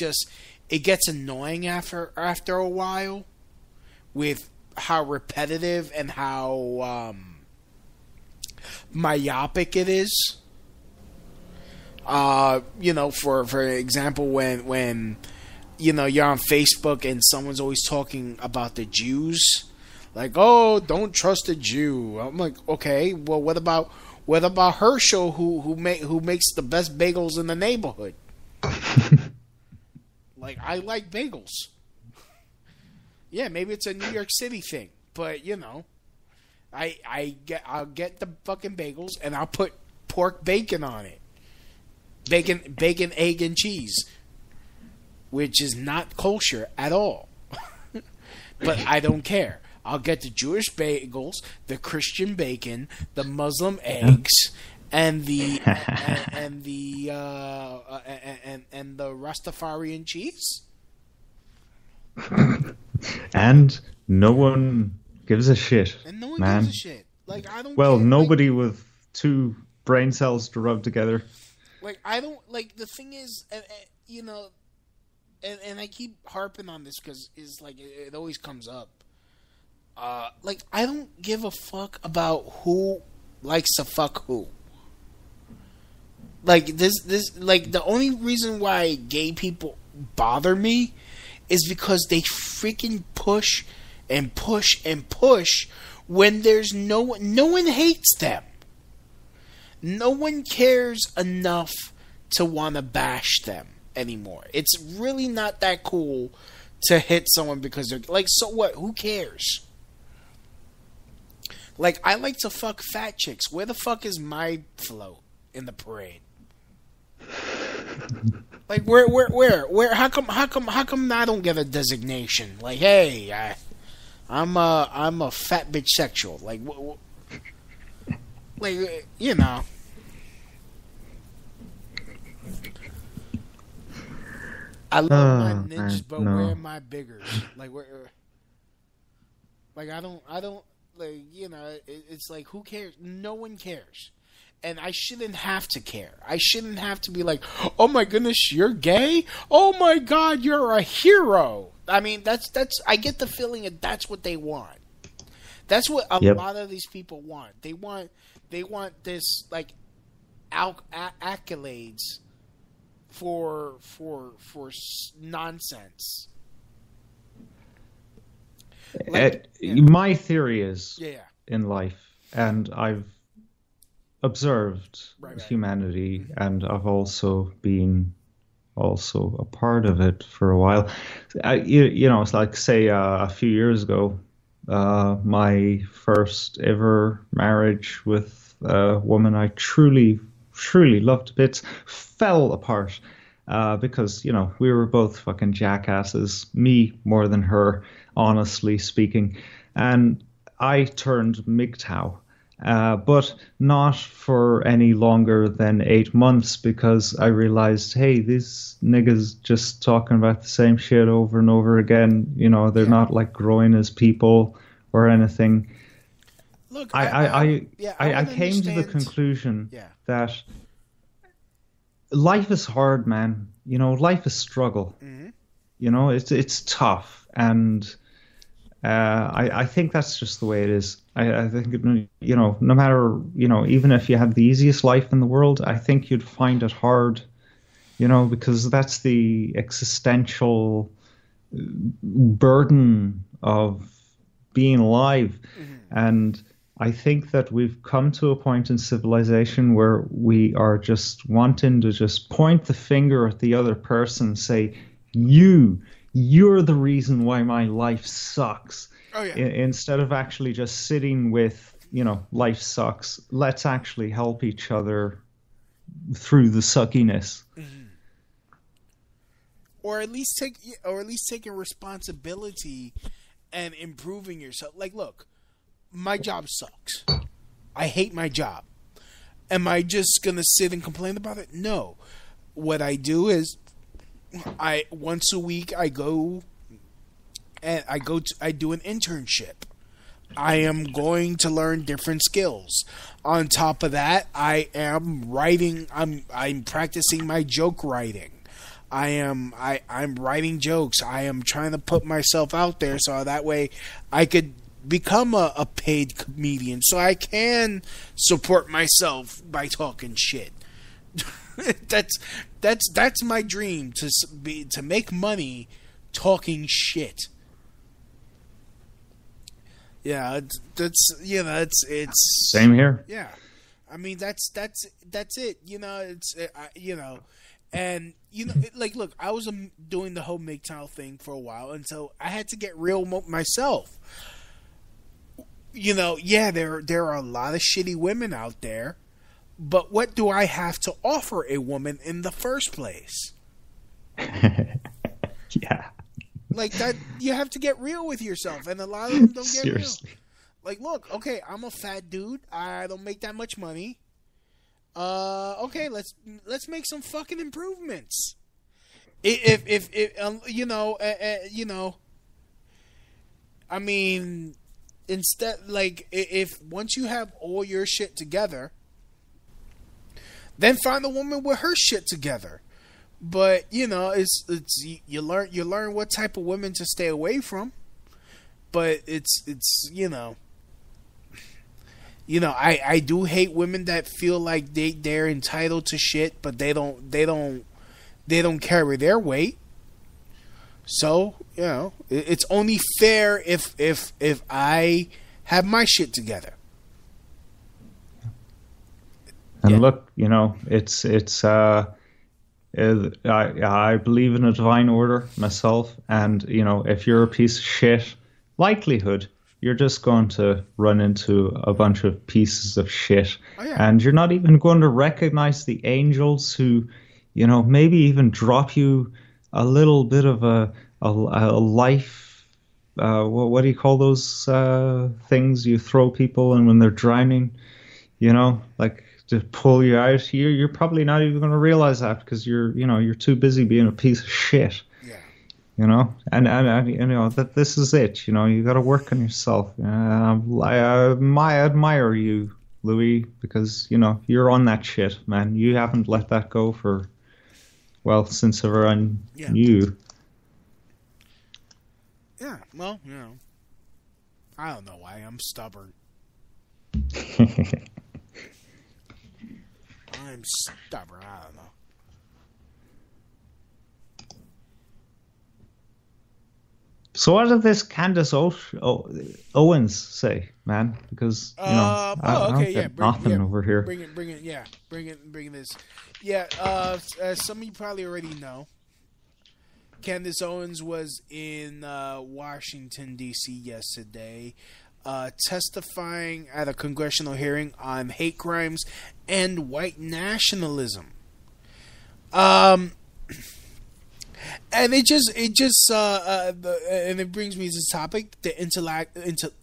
gets annoying after a while with how repetitive and how myopic it is. For example, when you're on Facebook and someone's always talking about the Jews, like, oh, don't trust a Jew. I'm like, okay, well, what about Herschel, who makes the best bagels in the neighborhood? Like, I like bagels. Yeah, maybe it's a New York City thing, but I'll get the fucking bagels and I'll put pork bacon on it. Bacon, egg, and cheese, which is not kosher at all. But I don't care. I'll get the Jewish bagels, the Christian bacon, the Muslim eggs, and the Rastafarian cheese. And no one gives a shit. And no one man. gives a shit. Like, I don't. Well, care. nobody with two brain cells to rub together. Like, I don't, like, the thing is, and I keep harping on this because it's like, it always comes up. Like, I don't give a fuck about who likes to fuck who. Like, like, the only reason why gay people bother me is because they freaking push and push and push when there's no one hates them. No one cares enough to want to bash them anymore. It's really not that cool to hit someone because they're like, so what? Who cares? Like, I like to fuck fat chicks. Where the fuck is my float in the parade? Like, where? How come I don't get a designation? Like, hey, I'm a fat bitch sexual. Like, like, I love my ninjas, but where are my biggers? Like, where? Like, I don't. Like, it's like, who cares? No one cares. And I shouldn't have to care. I shouldn't have to be like, oh my goodness, you're gay? Oh my God, you're a hero. I mean, that's. I get the feeling that that's what they want. That's what a lot of these people want. They want this, like, accolades for nonsense. Like, my theory is in life, and I've observed humanity, and I've also been also a part of it for a while. It's like, say, a few years ago, my first ever marriage with a woman I truly, truly loved to bits fell apart. Because, we were both fucking jackasses, me more than her, honestly speaking. And I turned MGTOW, but not for any longer than 8 months, because I realized, hey, these niggas just talking about the same shit over and over again. They're not like growing as people or anything. Look, I came to the understand. conclusion that life is hard, man. Life is struggle. Mm-hmm. It's tough, and I think that's just the way it is. I think no matter even if you have the easiest life in the world, I think you'd find it hard. Because that's the existential burden of being alive, and I think that we've come to a point in civilization where we are just wanting to just point the finger at the other person and say, you're the reason why my life sucks. Oh, yeah. Instead of actually just sitting with, life sucks. Let's actually help each other through the suckiness. Mm-hmm. Or at least taking responsibility and improving yourself. Like, look, my job sucks. I hate my job. Am I just gonna sit and complain about it? No. What I do is, once a week I do an internship. I am going to learn different skills. On top of that, I am writing. I'm practicing my joke writing. I'm writing jokes. I am trying to put myself out there so that way I could become a paid comedian, so I can support myself by talking shit. That's my dream, to make money talking shit. Yeah, it's same here. Yeah, I mean that's it. And like, look, I was doing the whole MGTOW thing for a while until I had to get real myself. There are a lot of shitty women out there, but what do I have to offer a woman in the first place? Yeah. Like that, you have to get real with yourself, and a lot of them don't get Seriously. real. Like, look, okay, I'm a fat dude. I don't make that much money. Okay, let's make some fucking improvements. I mean, instead, like, if once you have all your shit together, then find a woman with her shit together. But it's you learn what type of women to stay away from. But it's I do hate women that feel like they're entitled to shit, but they don't carry their weight. So it's only fair if I have my shit together. And look, it's I believe in a divine order myself, and if you're a piece of shit, likelihood you're just going to run into a bunch of pieces of shit. Oh, yeah. And you're not even going to recognize the angels who, maybe even drop you a little bit of a life. What do you call those things you throw people and when they're drowning? Like to pull you out. You're probably not even going to realize that because you're too busy being a piece of shit. Yeah. And that this is it. You got to work on yourself. I admire you, Louis, because you're on that shit, man. You haven't let that go for, since ever I knew you. Yeah. Well, I don't know why I'm stubborn. I'm stubborn. I don't know. So what did this Candace Owens say, man? Because I don't get nothing over here. Bring this. Yeah, as some of you probably already know, Candace Owens was in Washington D.C. yesterday, testifying at a congressional hearing on hate crimes and white nationalism. And it brings me to this topic, the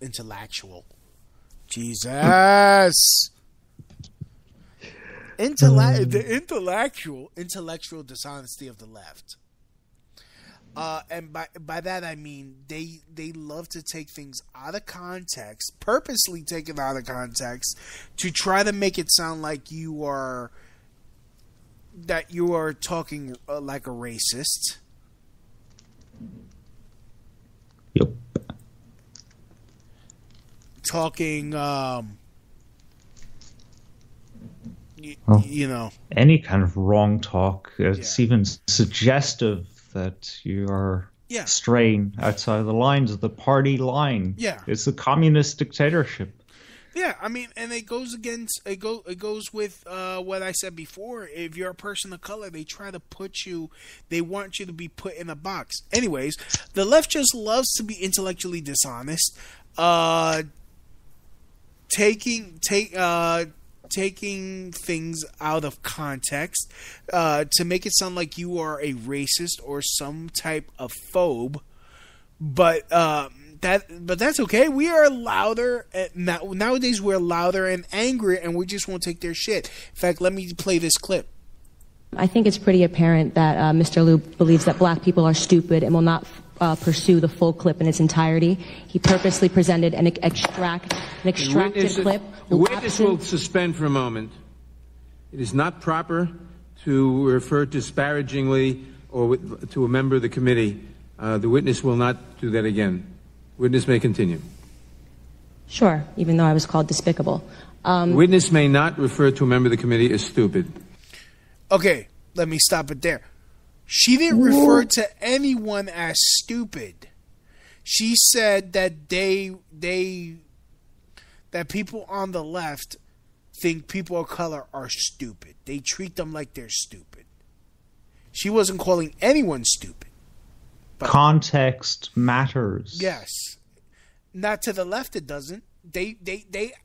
intellectual. Jesus. The intellectual dishonesty of the left. And by that I mean they love to take things out of context, purposely take it out of context, to try to make it sound like you are talking like a racist. Yep. Talking, any kind of wrong talk. It's even suggestive that you are straying outside the lines of the party line. Yeah, it's a communist dictatorship. Yeah, I mean, and it goes with what I said before. If you're a person of color, they try to they want you to be put in a box. Anyways, the left just loves to be intellectually dishonest, taking things out of context, to make it sound like you are a racist or some type of phobe, but that's okay. We are louder nowadays. We're louder and angry, and we just won't take their shit. In fact, let me play this clip. I think it's pretty apparent that Mr. Liu believes that black people are stupid and will not pursue the full clip in its entirety. He purposely presented an extracted clip. The witness will suspend for a moment. It is not proper to refer disparagingly or to a member of the committee. The witness will not do that again. Witness may continue. Sure, even though I was called despicable. Witness may not refer to a member of the committee as stupid. Okay, let me stop it there. She didn't refer to anyone as stupid. She said that that people on the left think people of color are stupid. They treat them like they're stupid. She wasn't calling anyone stupid. Context matters. Yes. Not to the left it doesn't. They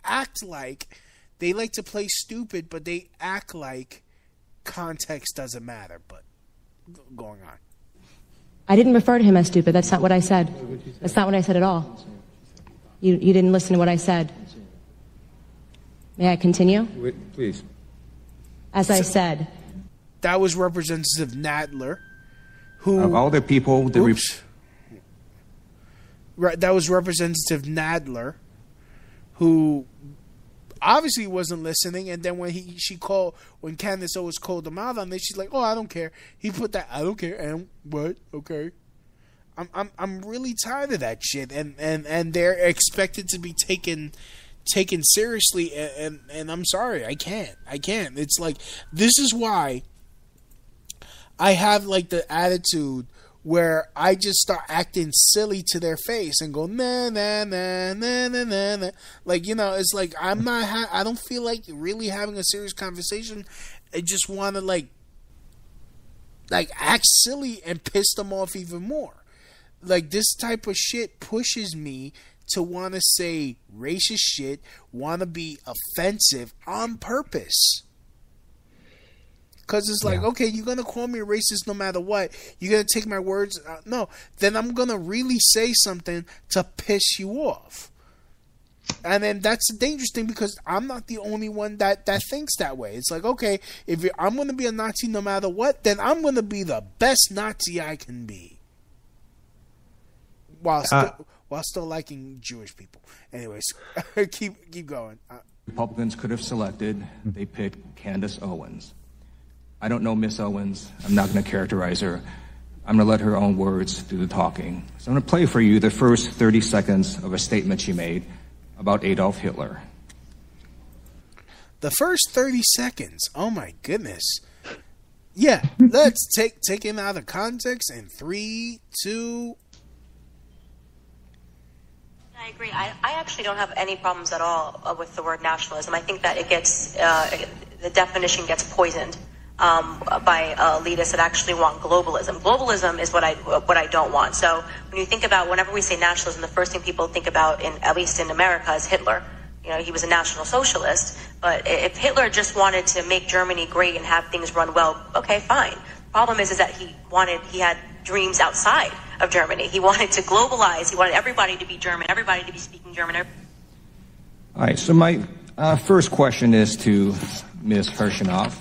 act like they like to play stupid, but they act like context doesn't matter. But going on. I didn't refer to him as stupid. That's not what I said. That's not what I said at all. You didn't listen to what I said. May I continue? Please. As I said. That was Representative Nadler. Who, of all the people, that was Representative Nadler, who obviously wasn't listening. And then when when Candace Owens called him out on this, she's like, "Oh, I don't care." He put that, "I don't care," and what? Okay, I'm really tired of that shit. And they're expected to be taken seriously. And I'm sorry, I can't. It's like, this is why I have like the attitude where I just start acting silly to their face and go nah nah nah nah nah nah, nah. Like, it's like I'm not. I don't feel like really having a serious conversation. I just want to like act silly and piss them off even more. Like, this type of shit pushes me to want to say racist shit, want to be offensive on purpose. Because it's like, okay, you're going to call me a racist no matter what. You're going to take my words. No, then I'm going to really say something to piss you off. And then that's the dangerous thing, because I'm not the only one that thinks that way. It's like, okay, I'm going to be a Nazi no matter what, then I'm going to be the best Nazi I can be. While still liking Jewish people. Anyways, keep going. Republicans could have selected, they picked Candace Owens. I don't know Miss Owens. I'm not going to characterize her. I'm going to let her own words do the talking. So I'm going to play for you the first 30 seconds of a statement she made about Adolf Hitler. The first 30 seconds. Oh my goodness. Yeah, let's take him out of context in 3, 2. I agree. I actually don't have any problems at all with the word nationalism. I think that it gets the definition gets poisoned by elitists that actually want globalism. Globalism is what I don't want. So when you think about, whenever we say nationalism, the first thing people think about, at least in America, is Hitler. You know, he was a National Socialist. But if Hitler just wanted to make Germany great and have things run well, okay, fine. The problem is that he had dreams outside of Germany. He wanted to globalize. He wanted everybody to be German, everybody to be speaking German. All right, so my first question is to Ms. Hershinoff.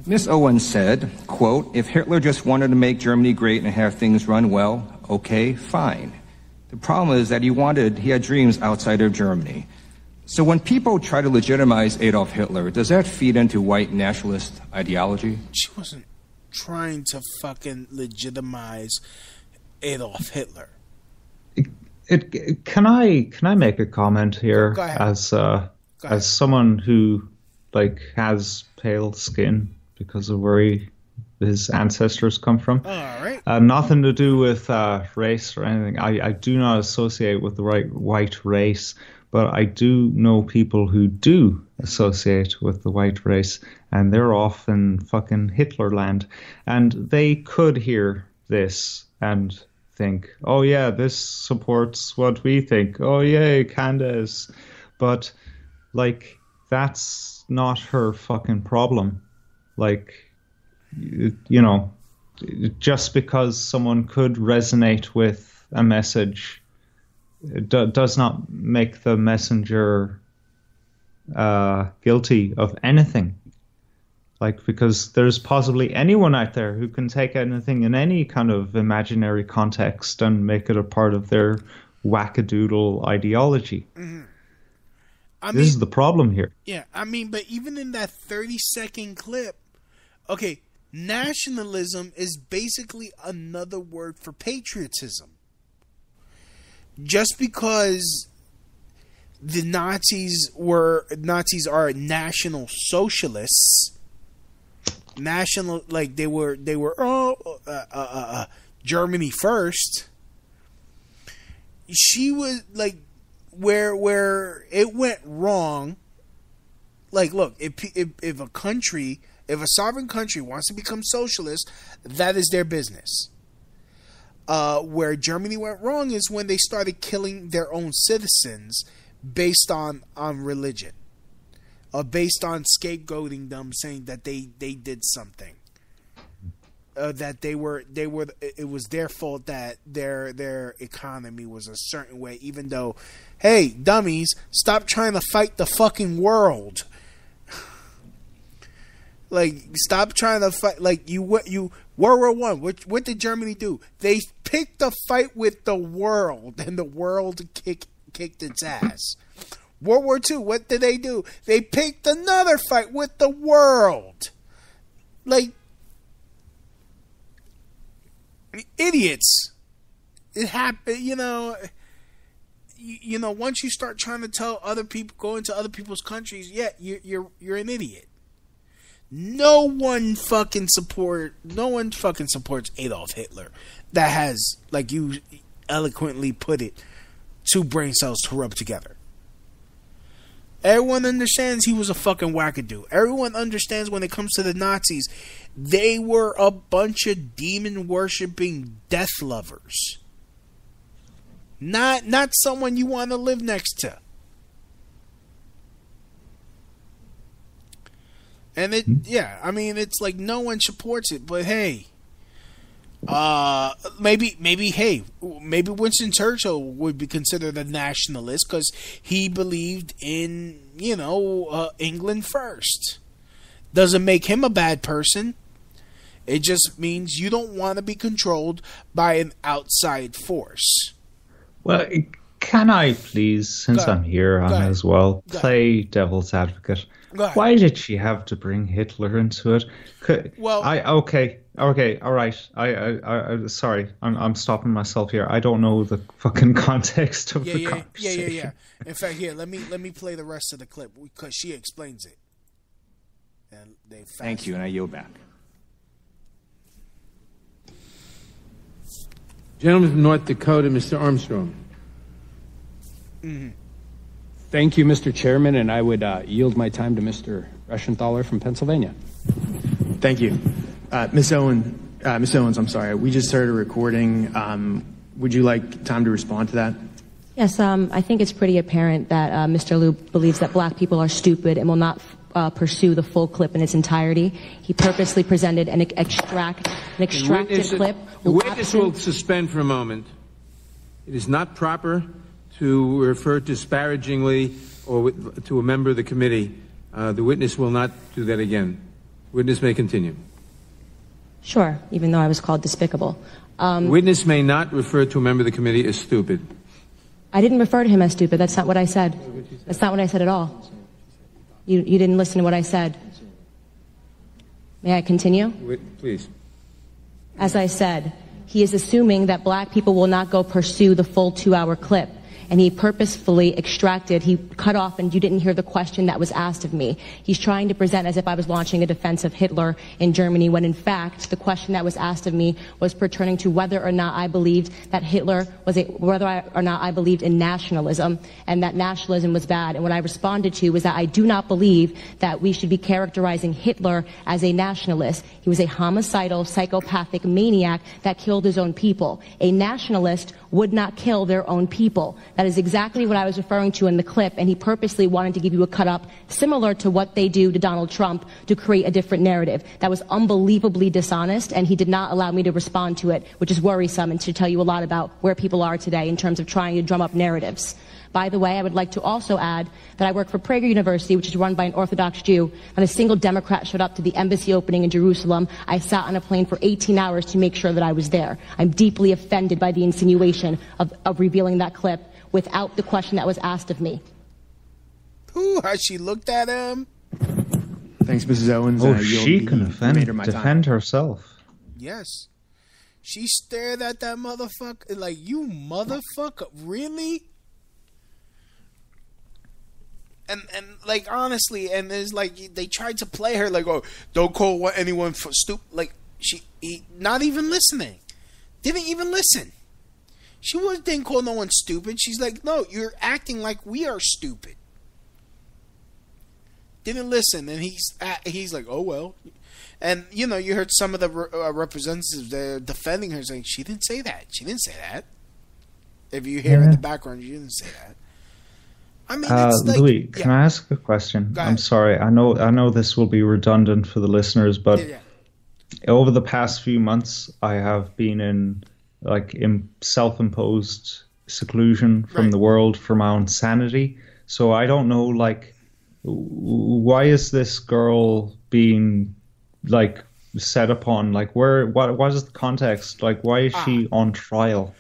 Ms. Owens said, quote, if Hitler just wanted to make Germany great and have things run well, okay, fine. The problem is that he had dreams outside of Germany. So when people try to legitimize Adolf Hitler, does that feed into white nationalist ideology? She wasn't trying to fucking legitimize Adolf Hitler. Can I make a comment here? Go ahead. As someone who has pale skin because of where his ancestors come from. All right. Nothing to do with race or anything. I do not associate with the white race, but I do know people who do associate with the white race, and they're off in fucking Hitlerland. And they could hear this and think, oh yeah, this supports what we think. Oh yay, Candace. But, that's not her fucking problem. Just because someone could resonate with a message does not make the messenger guilty of anything. Because there's possibly anyone out there who can take anything in any kind of imaginary context and make it a part of their wackadoodle ideology. Mm-hmm. This is the problem here. Yeah, but even in that 30-second clip, okay, nationalism is basically another word for patriotism. Just because the Nazis are national socialists, they were Germany first. She was where it went wrong. Look, if a sovereign country wants to become socialist, that is their business. Where Germany went wrong is when they started killing their own citizens based on religion, based on scapegoating them, saying that they did something, that it was their fault that their economy was a certain way, even though, hey, dummies, stop trying to fight the fucking world. Stop trying to fight. World War I. What did Germany do? They picked a fight with the world, and the world kicked its ass. World War II. What did they do? They picked another fight with the world. Idiots. It happened. Once you start trying to tell other people, go into other people's countries, yeah, you're an idiot. No one fucking supports Adolf Hitler that has, like you eloquently put it, two brain cells to rub together. Everyone understands he was a fucking wackadoo. Everyone understands when it comes to the Nazis, they were a bunch of demon-worshipping death lovers. Not someone you want to live next to. And it's like no one supports it, but hey, maybe Winston Churchill would be considered a nationalist because he believed in, England first. Doesn't make him a bad person. It just means you don't want to be controlled by an outside force. Well, can I please, since I'm here as well, play devil's advocate? Why did she have to bring Hitler into it? Okay, all right. I sorry, I'm stopping myself here. I don't know the fucking context of the conversation. Yeah. In fact, here, let me play the rest of the clip because she explains it. And Thank you, and I yield back. Gentleman from North Dakota, Mr. Armstrong. Thank you, Mr. Chairman, and I would yield my time to Mr. Reschenthaler from Pennsylvania. Thank you. Miss Owens, I'm sorry. We just heard a recording. Would you like time to respond to that? Yes, I think it's pretty apparent that Mr. Liu believes that black people are stupid and will not pursue the full clip in its entirety. He purposely presented an extracted clip. The witness will suspend for a moment. It is not proper to refer disparagingly or to a member of the committee. The witness will not do that again. Witness may continue. Sure, even though I was called despicable. Witness may not refer to a member of the committee as stupid. I didn't refer to him as stupid. That's not what I said. That's not what I said at all. You didn't listen to what I said. May I continue? Please. As I said, he is assuming that black people will not go pursue the full 2-hour clip. And he purposefully he cut off, and you didn't hear the question that was asked of me. He's trying to present as if I was launching a defense of Hitler in Germany, when in fact, the question that was asked of me was pertaining to whether or not I believed that whether or not I believed in nationalism, and that nationalism was bad. And what I responded to was that I do not believe that we should be characterizing Hitler as a nationalist. He was a homicidal, psychopathic maniac that killed his own people. A nationalist would not kill their own people. That is exactly what I was referring to in the clip, and he purposely wanted to give you a cut-up similar to what they do to Donald Trump to create a different narrative. That was unbelievably dishonest, and he did not allow me to respond to it, which is worrisome and should tell you a lot about where people are today in terms of trying to drum up narratives. By the way, I would like to also add that I work for Prager University, which is run by an Orthodox Jew. Not a single Democrat showed up to the embassy opening in Jerusalem. I sat on a plane for 18 hours to make sure that I was there. I'm deeply offended by the insinuation of revealing that clip without the question that was asked of me. Ooh, how she looked at him. Thanks, Mrs. Owens. She can defend herself. Yes. She stared at that motherfucker like, you motherfucker, really? And like, honestly, and there's like, they tried to play her like, oh, don't call anyone for stupid. Like, not even listening. Didn't even listen. She didn't call no one stupid. She's like, no, you're acting like we are stupid. Didn't listen. And he's like, oh, well. And, you know, you heard some of the representatives there defending her, saying, she didn't say that. She didn't say that. If you hear in the background, she didn't say that. I mean, it's like, Louis, can I ask a question? I'm sorry. I know this will be redundant for the listeners, but over the past few months, I have been in self-imposed seclusion from the world for my own sanity. So I don't know, like, why is this girl being like set upon? Like, what is the context? Like, why is she on trial?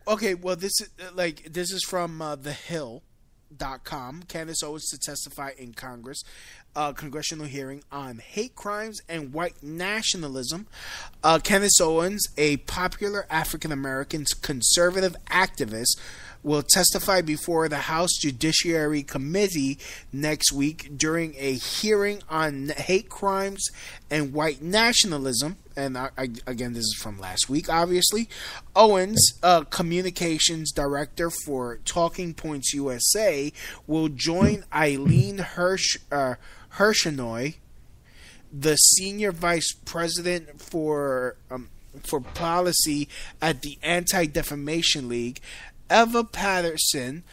Okay, well, this is from The Hill.com. Candace Owens to testify in Congress, congressional hearing on hate crimes and white nationalism. Candace Owens, a popular African-American conservative activist, will testify before the House Judiciary Committee next week during a hearing on hate crimes and white nationalism. And again, this is from last week, obviously. Owens, communications director for Talking Points USA, will join Eileen Hirschnoy, the senior vice president for policy at the Anti-Defamation League, Eva Patterson,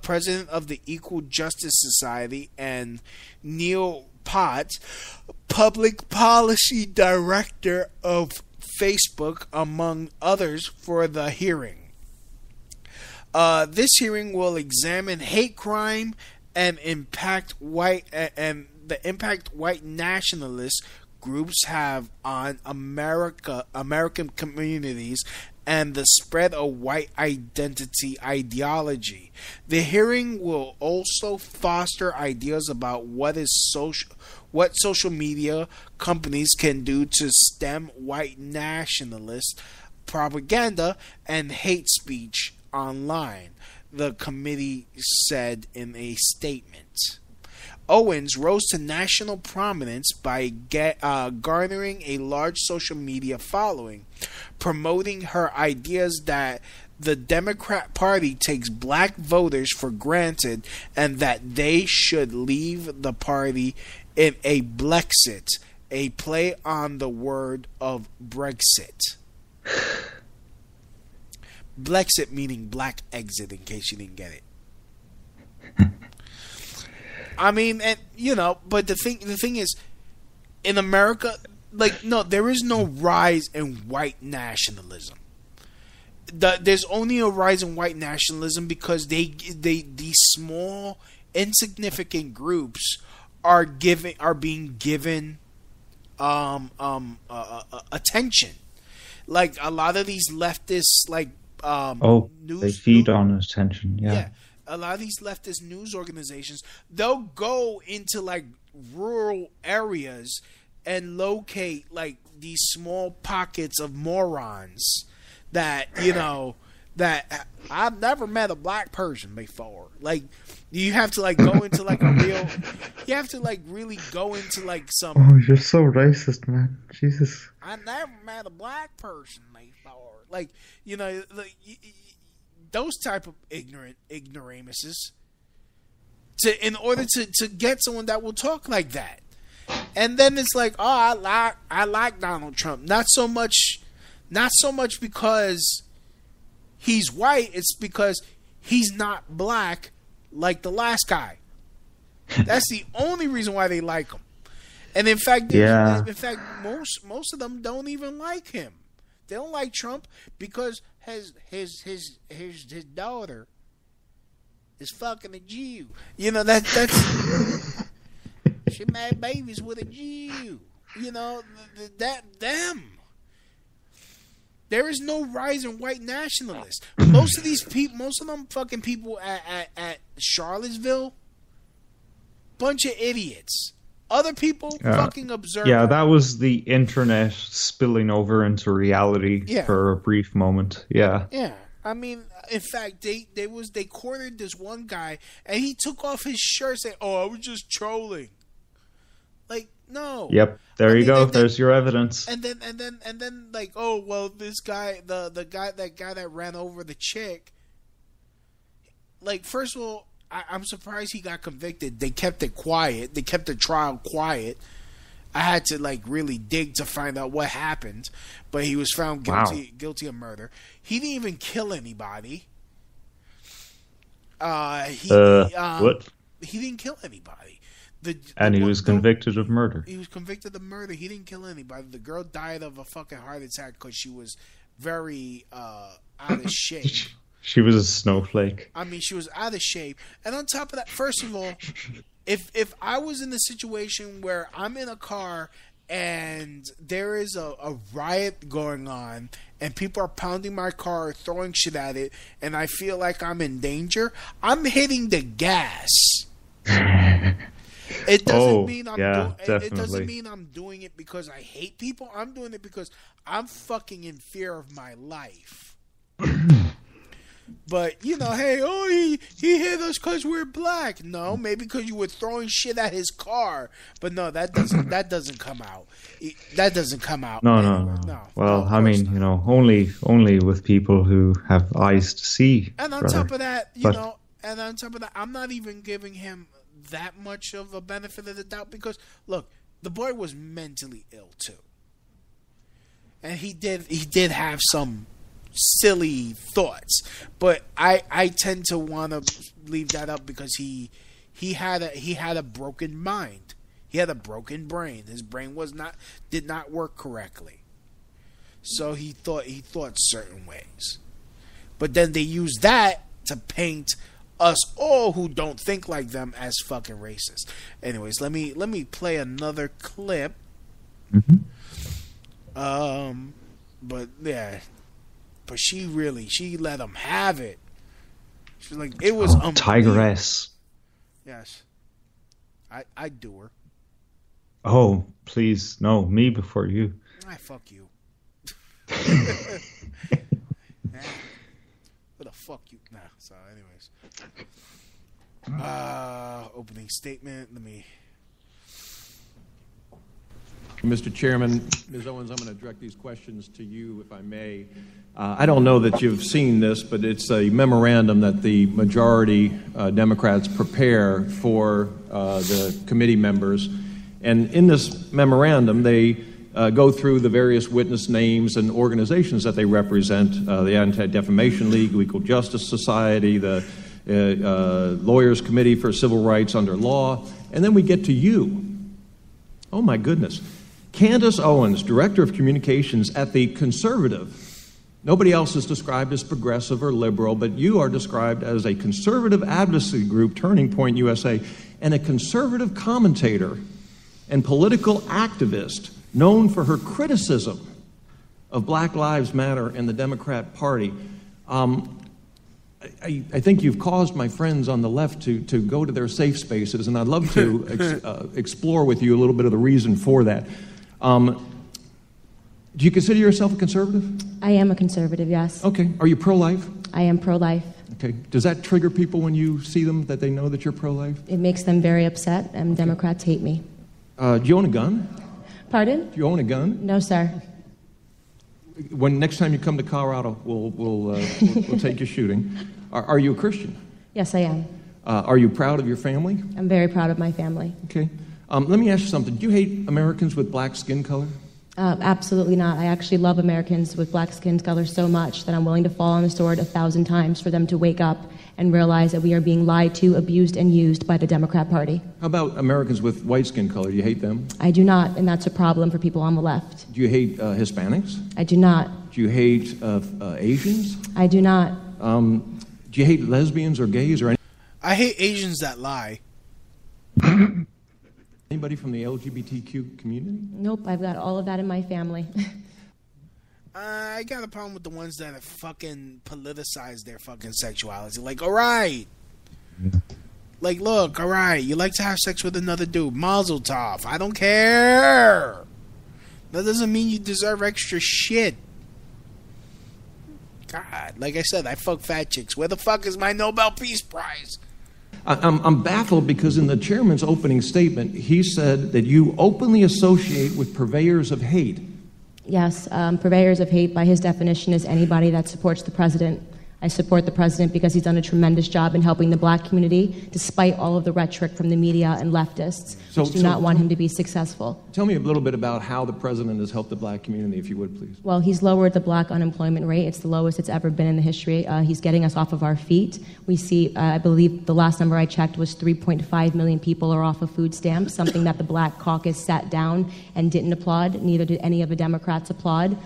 president of the Equal Justice Society, and Neil Pott, public policy director of Facebook, among others, for the hearing. This hearing will examine hate crime and the impact white nationalist groups have on American communities and the spread of white identity ideology. The hearing will also foster ideas about what social media companies can do to stem white nationalist propaganda and hate speech online, the committee said in a statement. Owens rose to national prominence by garnering a large social media following, promoting her ideas that the Democrat Party takes black voters for granted and that they should leave the party in a Blexit, a play on the word of Brexit. Blexit meaning black exit, in case you didn't get it. I mean, and but the thing is, in America, no, there is no rise in white nationalism. There's only a rise in white nationalism because these small, insignificant groups are being given attention. Like a lot of these leftists, news, they feed on attention. Yeah, a lot of these leftist news organizations, they'll go into rural areas and locate these small pockets of morons that that I've never met a black person before. You have to go into a real. You have to really go into some. Oh, you're so racist, man. Jesus. I never met a black person before. Those type of ignoramuses. In order to get someone that will talk like that, and then it's I like Donald Trump. Not so much because he's white. It's because he's not black like the last guy. That's the only reason why they like him. And in fact, most of them don't even like him. They don't like Trump because his daughter is fucking a Jew. That's she made babies with a Jew. Them. There is no rise in white nationalists. Most of them fucking people at Charlottesville, bunch of idiots. Other people fucking observe. Yeah, that was the internet spilling over into reality for a brief moment. Yeah. Yeah. I mean, in fact, they cornered this one guy and he took off his shirt saying, "Oh, I was just trolling." No. Yep. There you go. There's your evidence. And then oh well, this guy, the guy that ran over the chick. First of all, I'm surprised he got convicted. They kept it quiet. They kept the trial quiet. I had to really dig to find out what happened, but he was found guilty of murder. He didn't even kill anybody. What? He didn't kill anybody. He was convicted of murder. He was convicted of murder. He didn't kill anybody. The girl died of a fucking heart attack because she was very out of shape. She was a snowflake. I mean, she was out of shape. And on top of that, first of all, if I was in a situation where I'm in a car and there is a riot going on and people are pounding my car, throwing shit at it, and I feel like I'm in danger, I'm hitting the gas. It doesn't mean it doesn't mean I'm doing it because I hate people. I'm doing it because I'm fucking in fear of my life. But hey, he hit us because we're black. No, maybe because you were throwing shit at his car. But no, that doesn't come out. That doesn't come out. No. Well, I mean, only with people who have eyes to see. And on top of that, I'm not even giving him that much of a benefit of the doubt because look, the boy was mentally ill too, and he did have some silly thoughts, but I tend to want to leave that up because he had a broken mind, he had a broken brain. His brain did not work correctly, so he thought certain ways, but then they used that to paint us all who don't think like them as fucking racist. Anyways, let me play another clip. Mm-hmm. But yeah, but she let him have it. She's like, it was tigress. Yes, I'd do her. Oh, please, no, me before you. Fuck you. What the fuck you? Nah. So, anyways, opening statement. Let me. Mr. Chairman. Ms. Owens, I'm going to direct these questions to you, if I may. I don't know that you've seen this, but it's a memorandum that the majority Democrats prepare for the committee members. And in this memorandum, they go through the various witness names and organizations that they represent, the Anti-Defamation League, Equal Justice Society, the Lawyers Committee for Civil Rights Under Law, and then we get to you. Oh my goodness. Candace Owens, Director of Communications at the Conservative. Nobody else is described as progressive or liberal, but you are described as a conservative advocacy group, Turning Point USA, and a conservative commentator and political activist known for her criticism of Black Lives Matter and the Democrat Party. I think you've caused my friends on the left to go to their safe spaces, and I'd love to explore with you a little bit of the reason for that. Do you consider yourself a conservative? I am a conservative, yes. Okay. Are you pro-life? I am pro-life. Okay. Does that trigger people when you see them, that they know that you're pro-life? It makes them very upset, and okay. Democrats hate me. Do you own a gun? Pardon? Do you own a gun? No, sir. When next time you come to Colorado, we'll take you shooting. Are you a Christian? Yes, I am. Are you proud of your family? I'm very proud of my family. Okay. Let me ask you something. Do you hate Americans with black skin color? Absolutely not. I actually love Americans with black skin color so much that I'm willing to fall on the sword 1,000 times for them to wake up and realize that we are being lied to, abused, and used by the Democrat Party. How about Americans with white skin color? Do you hate them? I do not, and that's a problem for people on the left. Do you hate Hispanics? I do not. Do you hate Asians? I do not. Do you hate lesbians or gays or any? I hate Asians that lie. Anybody from the LGBTQ community? Nope, I've got all of that in my family. I got a problem with the ones that have fucking politicized their fucking sexuality. Like, all right. Like, look, all right, you like to have sex with another dude. Mazel tov. I don't care. That doesn't mean you deserve extra shit. God, like I said, I fuck fat chicks. Where the fuck is my Nobel Peace Prize? I'm baffled because in the chairman's opening statement, he said that you openly associate with purveyors of hate. Yes, purveyors of hate, by his definition, is anybody that supports the president. I support the president because he's done a tremendous job in helping the black community, despite all of the rhetoric from the media and leftists, who do not want him to be successful. Tell me a little bit about how the president has helped the black community, if you would, please. Well, he's lowered the black unemployment rate. It's the lowest it's ever been in the history. He's getting us off of our feet. We see, I believe the last number I checked was 3.5 million people are off of food stamps, something that the Black Caucus sat down and didn't applaud. Neither did any of the Democrats applaud,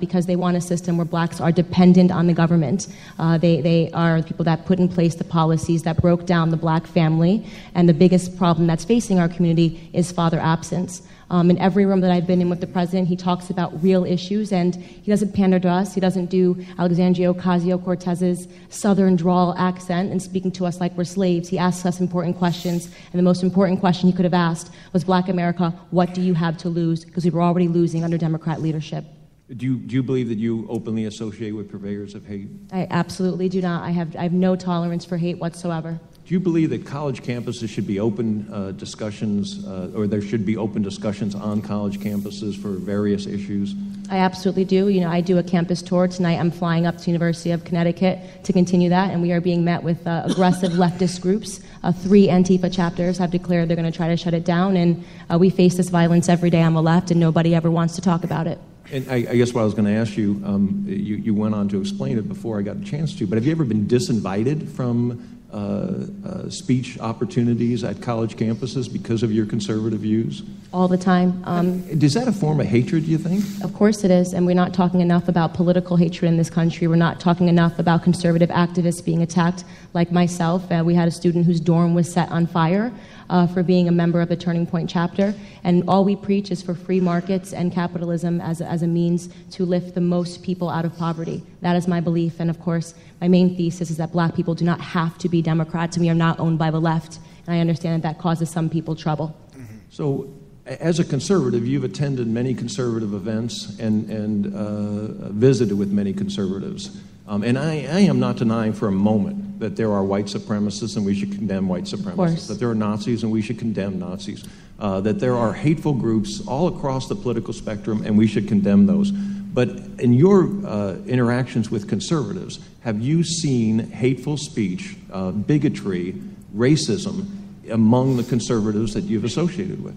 because they want a system where blacks are dependent on the government. They are the people that put in place the policies that broke down the black family, and the biggest problem that's facing our community is father absence. In every room that I've been in with the president, he talks about real issues, and he doesn't pander to us. He doesn't do Alexandria Ocasio-Cortez's southern drawl accent and speaking to us like we're slaves. He asks us important questions, and the most important question he could have asked was, Black America, what do you have to lose? Because we were already losing under Democrat leadership. Do you believe that you openly associate with purveyors of hate? I absolutely do not. I have no tolerance for hate whatsoever. Do you believe that college campuses should be open discussions, or there should be open discussions on college campuses for various issues? I absolutely do. You know, I do a campus tour tonight. I'm flying up to the University of Connecticut to continue that, and we are being met with aggressive leftist groups. 3 Antifa chapters have declared they're going to try to shut it down, and we face this violence every day on the left, and nobody ever wants to talk about it. And I guess what I was going to ask you, you went on to explain it before I got a chance to, but have you ever been disinvited from speech opportunities at college campuses because of your conservative views? All the time. Is that a form of hatred, do you think? Of course it is, and we're not talking enough about political hatred in this country. We're not talking enough about conservative activists being attacked, like myself. We had a student whose dorm was set on fire for being a member of the Turning Point chapter, and all we preach is for free markets and capitalism as a means to lift the most people out of poverty. That is my belief, and of course, my main thesis is that black people do not have to be Democrats, and we are not owned by the left, and I understand that causes some people trouble. So, as a conservative, you've attended many conservative events and visited with many conservatives. And I am not denying for a moment that there are white supremacists and we should condemn white supremacists, that there are Nazis and we should condemn Nazis. that there are hateful groups all across the political spectrum, and we should condemn those. But in your interactions with conservatives, have you seen hateful speech, bigotry, racism among the conservatives that you've associated with?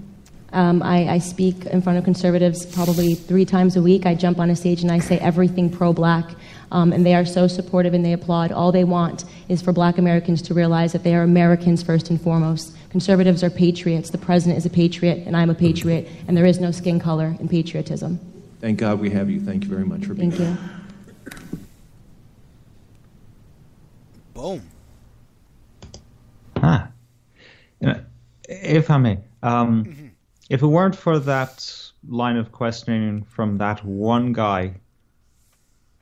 I speak in front of conservatives probably 3 times a week. I jump on a stage and I say everything pro-black, and they are so supportive and they applaud. All they want is for black Americans to realize that they are Americans first and foremost. Conservatives are patriots. The president is a patriot, and I'm a patriot, and there is no skin color in patriotism. Thank God we have you. Thank you very much for being here. Thank you. Boom. If I may, if it weren't for that line of questioning from that one guy,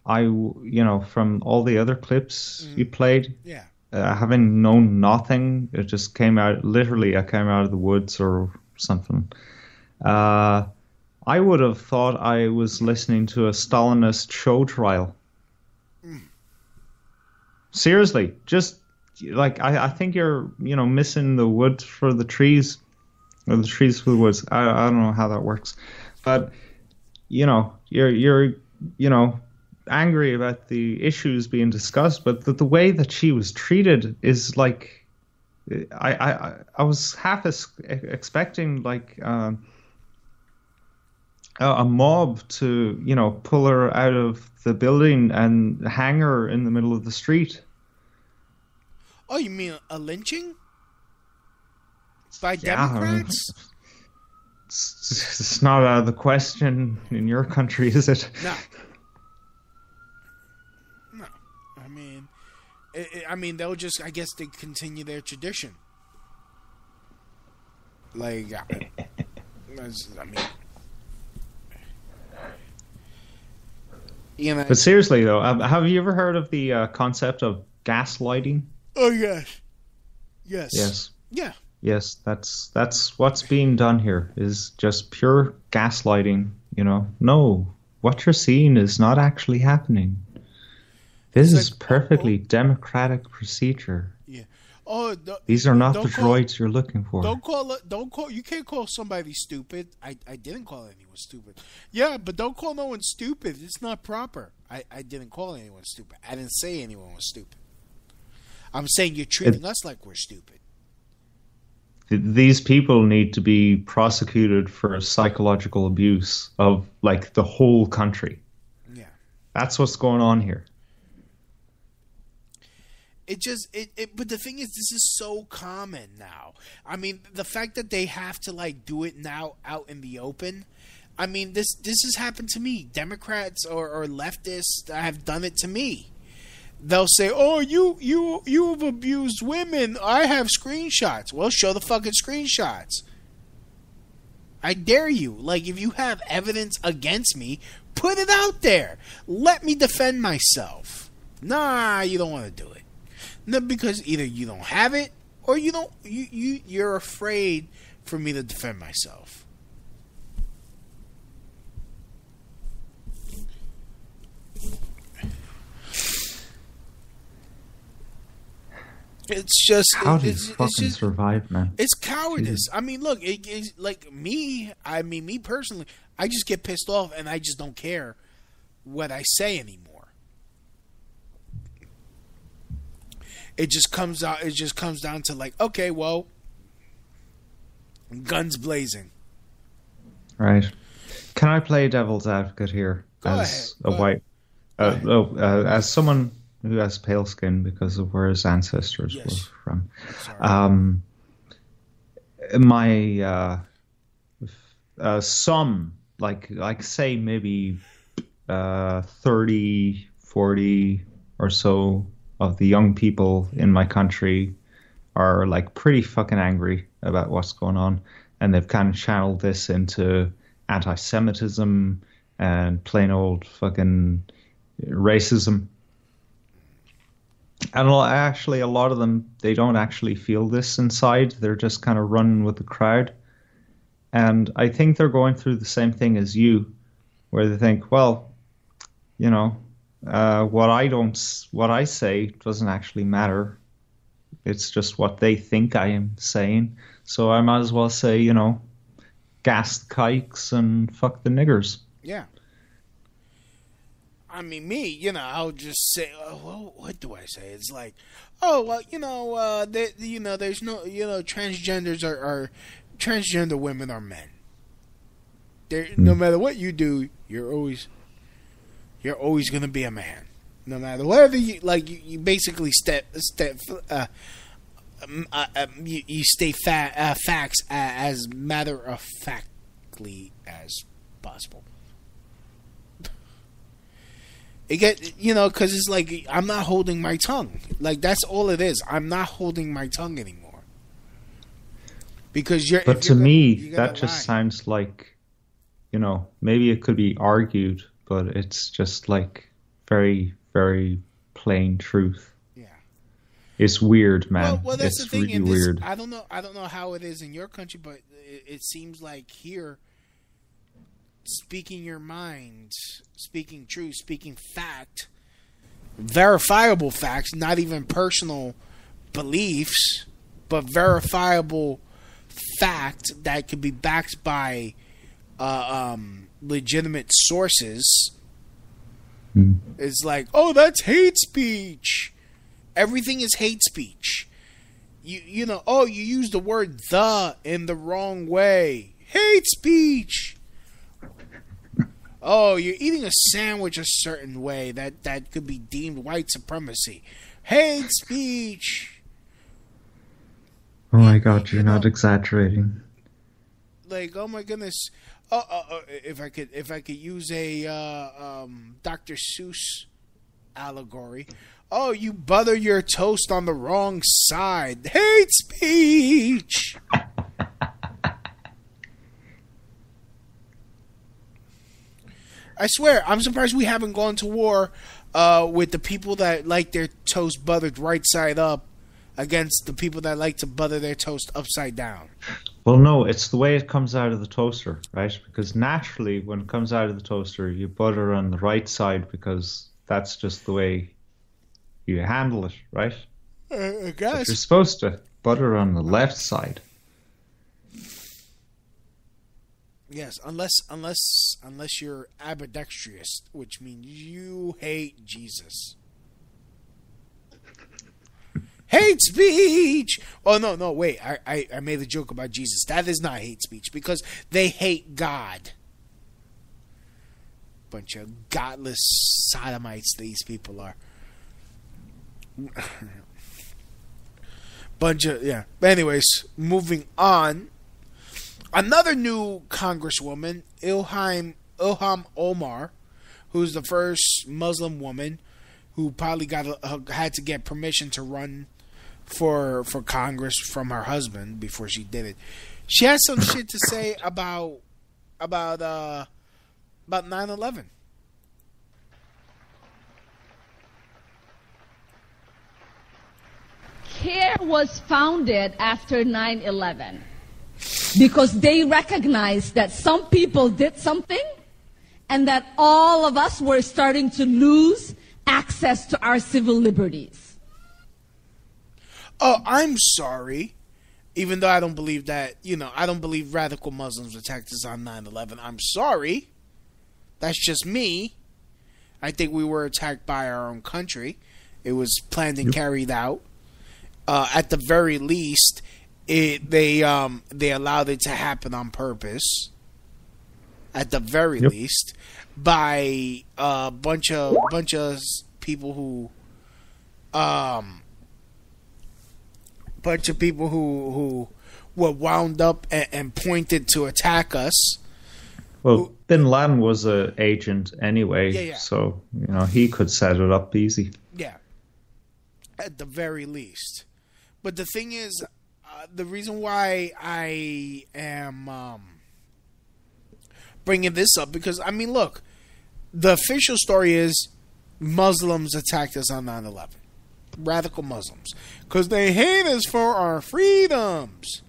from all the other clips you played, having known nothing, it just came out, literally I came out of the woods or something. I would have thought I was listening to a Stalinist show trial. Seriously, just like I think you're missing the wood for the trees, or the trees for the woods. I don't know how that works, but you're angry about the issues being discussed, but the way that she was treated is like I was half expecting like a mob to pull her out of the building and hang her in the middle of the street. Oh, you mean a lynching? By Democrats? It's not out of the question in your country, is it? No. I mean, they'll just, I guess they continue their tradition. Like, But seriously though, have you ever heard of the concept of gaslighting? Oh yes. Yes. Yeah. Yes, that's what's being done here, is just pure gaslighting. No, what you're seeing is not actually happening. This is perfectly democratic procedure. Yeah. These are not the droids you're looking for. Don't call. You can't call somebody stupid. I didn't call anyone stupid. Yeah, but don't call no one stupid. It's not proper. I didn't call anyone stupid. I didn't say anyone was stupid. I'm saying you're treating us like we're stupid. These people need to be prosecuted for psychological abuse of like the whole country. Yeah. That's what's going on here. But the thing is, this is so common now. I mean, the fact that they have to like do it now out in the open. I mean, this has happened to me. Democrats or leftists have done it to me. They'll say, "Oh, you've abused women. I have screenshots." Well, show the fucking screenshots. I dare you. Like, if you have evidence against me, put it out there. Let me defend myself. Nah, you don't want to do it. No, because either you don't have it or you're afraid for me to defend myself. It's just how do you fucking survive, man? It's cowardice. I mean, look, it's like me. I mean, me personally, I just get pissed off and I just don't care what I say anymore. It just comes out. It just comes down to like, okay, well, guns blazing. Right. Can I play devil's advocate here as someone who has pale skin because of where his ancestors were from? Some, like say maybe 30, 40 or so of the young people in my country are like pretty fucking angry about what's going on, and they've kind of channeled this into anti-Semitism and plain old fucking racism. And actually, a lot of them, they don't actually feel this inside. They're just kind of running with the crowd. And I think they're going through the same thing as you, where they think, well, what I say doesn't actually matter. It's just what they think I am saying. So I might as well say, gas the kikes and fuck the niggers. Yeah. I mean, me, I'll just say, well, what do I say? It's like, oh, well, there's no, transgenders are transgender women are men. No matter what you do, you're always going to be a man. No matter whatever you basically you state facts as matter of factly as possible. It because it's like I'm not holding my tongue. Like that's all it is. I'm not holding my tongue anymore. Because But to me, that just sounds like, maybe it could be argued, but it's just like very, very plain truth. Yeah. It's weird, man. Well, that's it's the thing. really weird. I don't know how it is in your country, but it seems like here, speaking your mind, speaking truth, speaking fact, verifiable facts, not even personal beliefs, but verifiable fact that could be backed by legitimate sources. It's like, oh, that's hate speech. Everything is hate speech. You use the word "the" in the wrong way. Hate speech. Oh, you're eating a sandwich a certain way that could be deemed white supremacy. Hate speech. Oh my God, you're not exaggerating. Like, oh my goodness. If I could use a Dr. Seuss allegory. Oh, you butter your toast on the wrong side. Hate speech. I swear, I'm surprised we haven't gone to war with the people that like their toast buttered right side up against the people that like to butter their toast upside down. Well, no, it's the way it comes out of the toaster, right? Because naturally, when it comes out of the toaster, you butter on the right side because that's just the way you handle it, right? I guess. But you're supposed to butter on the left side. Yes, unless you're ambidextrous, which means you hate Jesus. Hate speech! Oh, no, wait. I made a joke about Jesus. That is not hate speech because they hate God. Bunch of godless sodomites these people are. Yeah. Anyways, moving on. Another new congresswoman, Ilhan Omar, who's the first Muslim woman who probably had to get permission to run for Congress from her husband before she did it. She has some shit to say about 9/11. CARE was founded after 9/11 because they recognized that some people did something and that all of us were starting to lose access to our civil liberties. Oh, I'm sorry. Even though I don't believe that, I don't believe radical Muslims attacked us on 9/11. I'm sorry. That's just me. I think we were attacked by our own country. It was planned and carried out. At the very least, they allowed it to happen on purpose. At the very least, by a bunch of people who were wound up and pointed to attack us. Well, Bin Laden was an agent anyway, Yeah. So he could set it up easy. Yeah, at the very least. But the thing is, the reason why I am bringing this up because look, the official story is Muslims attacked us on 9/11. Radical Muslims, because they hate us for our freedoms.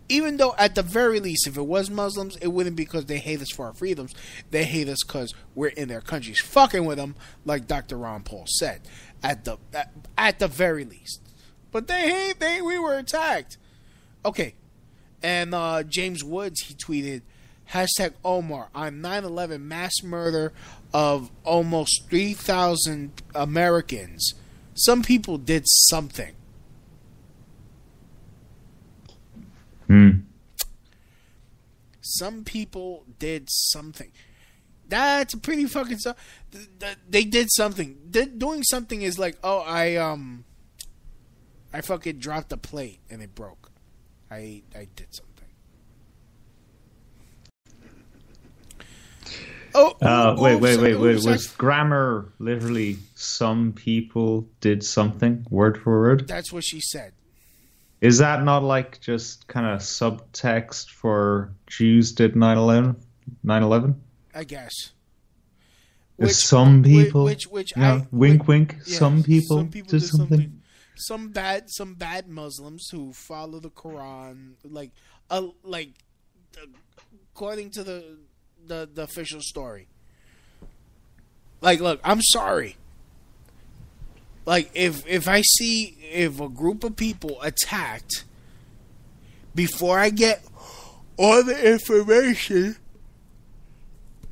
Even though, at the very least, if it was Muslims, it wouldn't be because they hate us for our freedoms. They hate us because we're in their countries fucking with them, like Dr. Ron Paul said. At the very least, but we were attacked. Okay, And James Woods, he tweeted, hashtag Omar, on 9/11 mass murder of almost 3,000 Americans. Some people did something. Some people did something. That's a pretty fucking stuff. They did something. Doing something is like, oh, I fucking dropped a plate and it broke. I did something. Wait. Was grammar literally some people did something, word for word? That's what she said. Is that not like just kind of subtext for Jews did 9/11? I guess. Some people, wink, wink. Yeah, some people did something. Some bad Muslims who follow the Quran, like according to the official story. Like, look, I'm sorry. Like, if a group of people attacked, before I get all the information,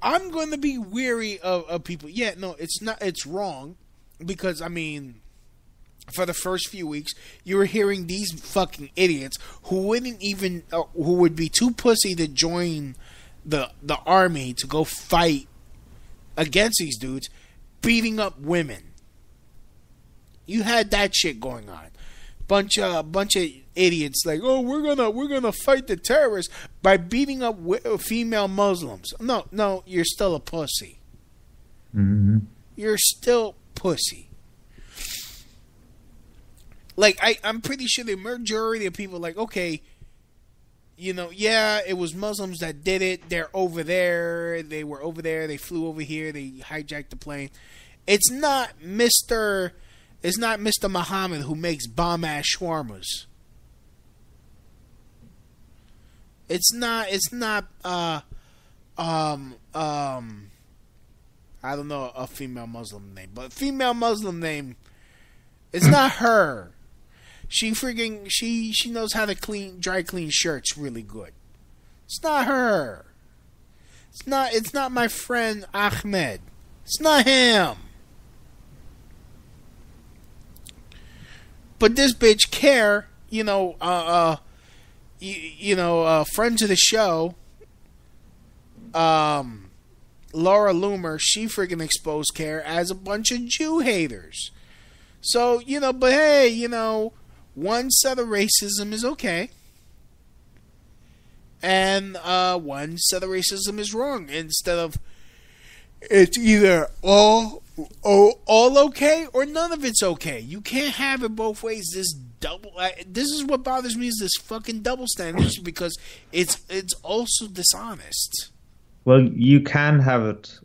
I'm going to be weary of people. Yeah, no, it's wrong. Because, I mean, for the first few weeks, you were hearing these fucking idiots who would be too pussy to join the army to go fight against these dudes, beating up women. You had that shit going on. Bunch of idiots like, oh, we're gonna fight the terrorists by beating up female Muslims. No, you're still a pussy. Mm-hmm. You're still pussy. Like, I'm pretty sure the majority of people are like, okay, yeah, it was Muslims that did it. They're over there. They were over there. They flew over here. They hijacked the plane. It's not Mr. Muhammad who makes bomb-ass shawarmas. It's not I don't know a female Muslim name, but female Muslim name, it's not her. She knows how to dry clean shirts really good. It's not her. It's not my friend Ahmed. It's not him. But this bitch Care, friend to the show, Laura Loomer, she freaking exposed Care as a bunch of Jew haters. So, but hey, one set of racism is okay. And one set of racism is wrong. Instead of, it's either all okay or none of it's okay. You can't have it both ways. This is what bothers me, is this fucking double standard, because it's also dishonest. Well, you can have it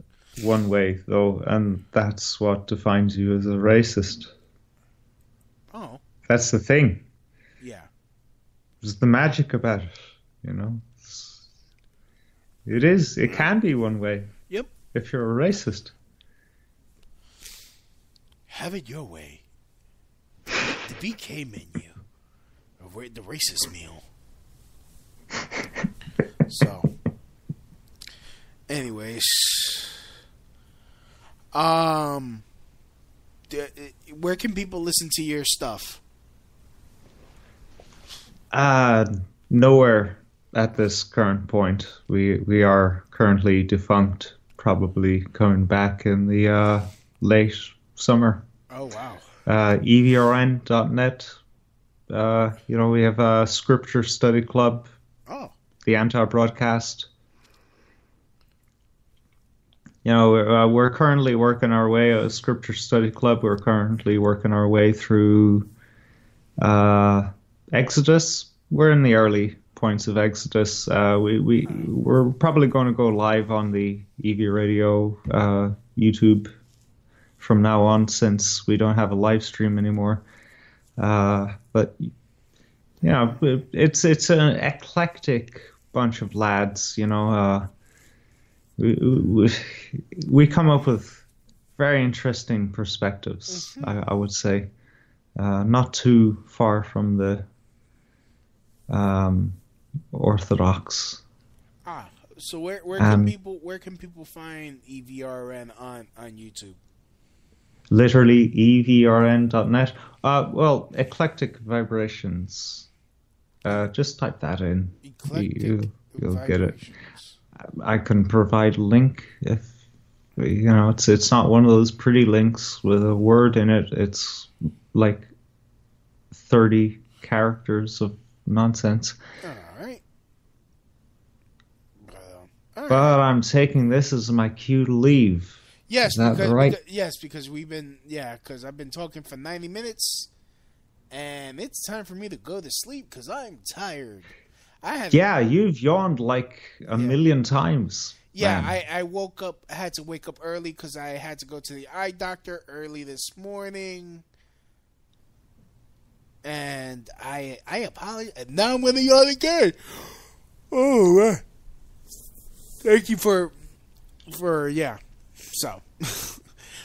one way though, and that's what defines you as a racist. Oh, that's the thing. Yeah, there's the magic about it. It can be one way. Yep. If you're a racist. Have it your way. The BK menu. The racist meal. So, anyways, where can people listen to your stuff? Nowhere at this current point. We are currently defunct, probably coming back in the late summer. Oh, wow. EVRN.net. We have a Scripture Study Club. Oh. The Anti-Broadcast. We're currently working our way, a Scripture Study Club, we're currently working our way through Exodus. We're in the early points of Exodus. We're probably going to go live on the EV Radio YouTube from now on, since we don't have a live stream anymore. But it's an eclectic bunch of lads. We come up with very interesting perspectives. Mm-hmm. I would say, not too far from the orthodox. So where can people find EVRN on YouTube? Literally evrn.net. Well, eclectic vibrations. Just type that in. You'll get it. I can provide a link if it's not one of those pretty links with a word in it. It's like 30 characters of nonsense. All right. But I'm taking this as my cue to leave. Yes, Is that right? because because I've been talking for 90 minutes, and it's time for me to go to sleep because I'm tired. You've yawned like a million times. Yeah, man. I had to wake up early because I had to go to the eye doctor early this morning. And I apologize. Now I'm going to yawn again. Oh, man. Thank you for. So,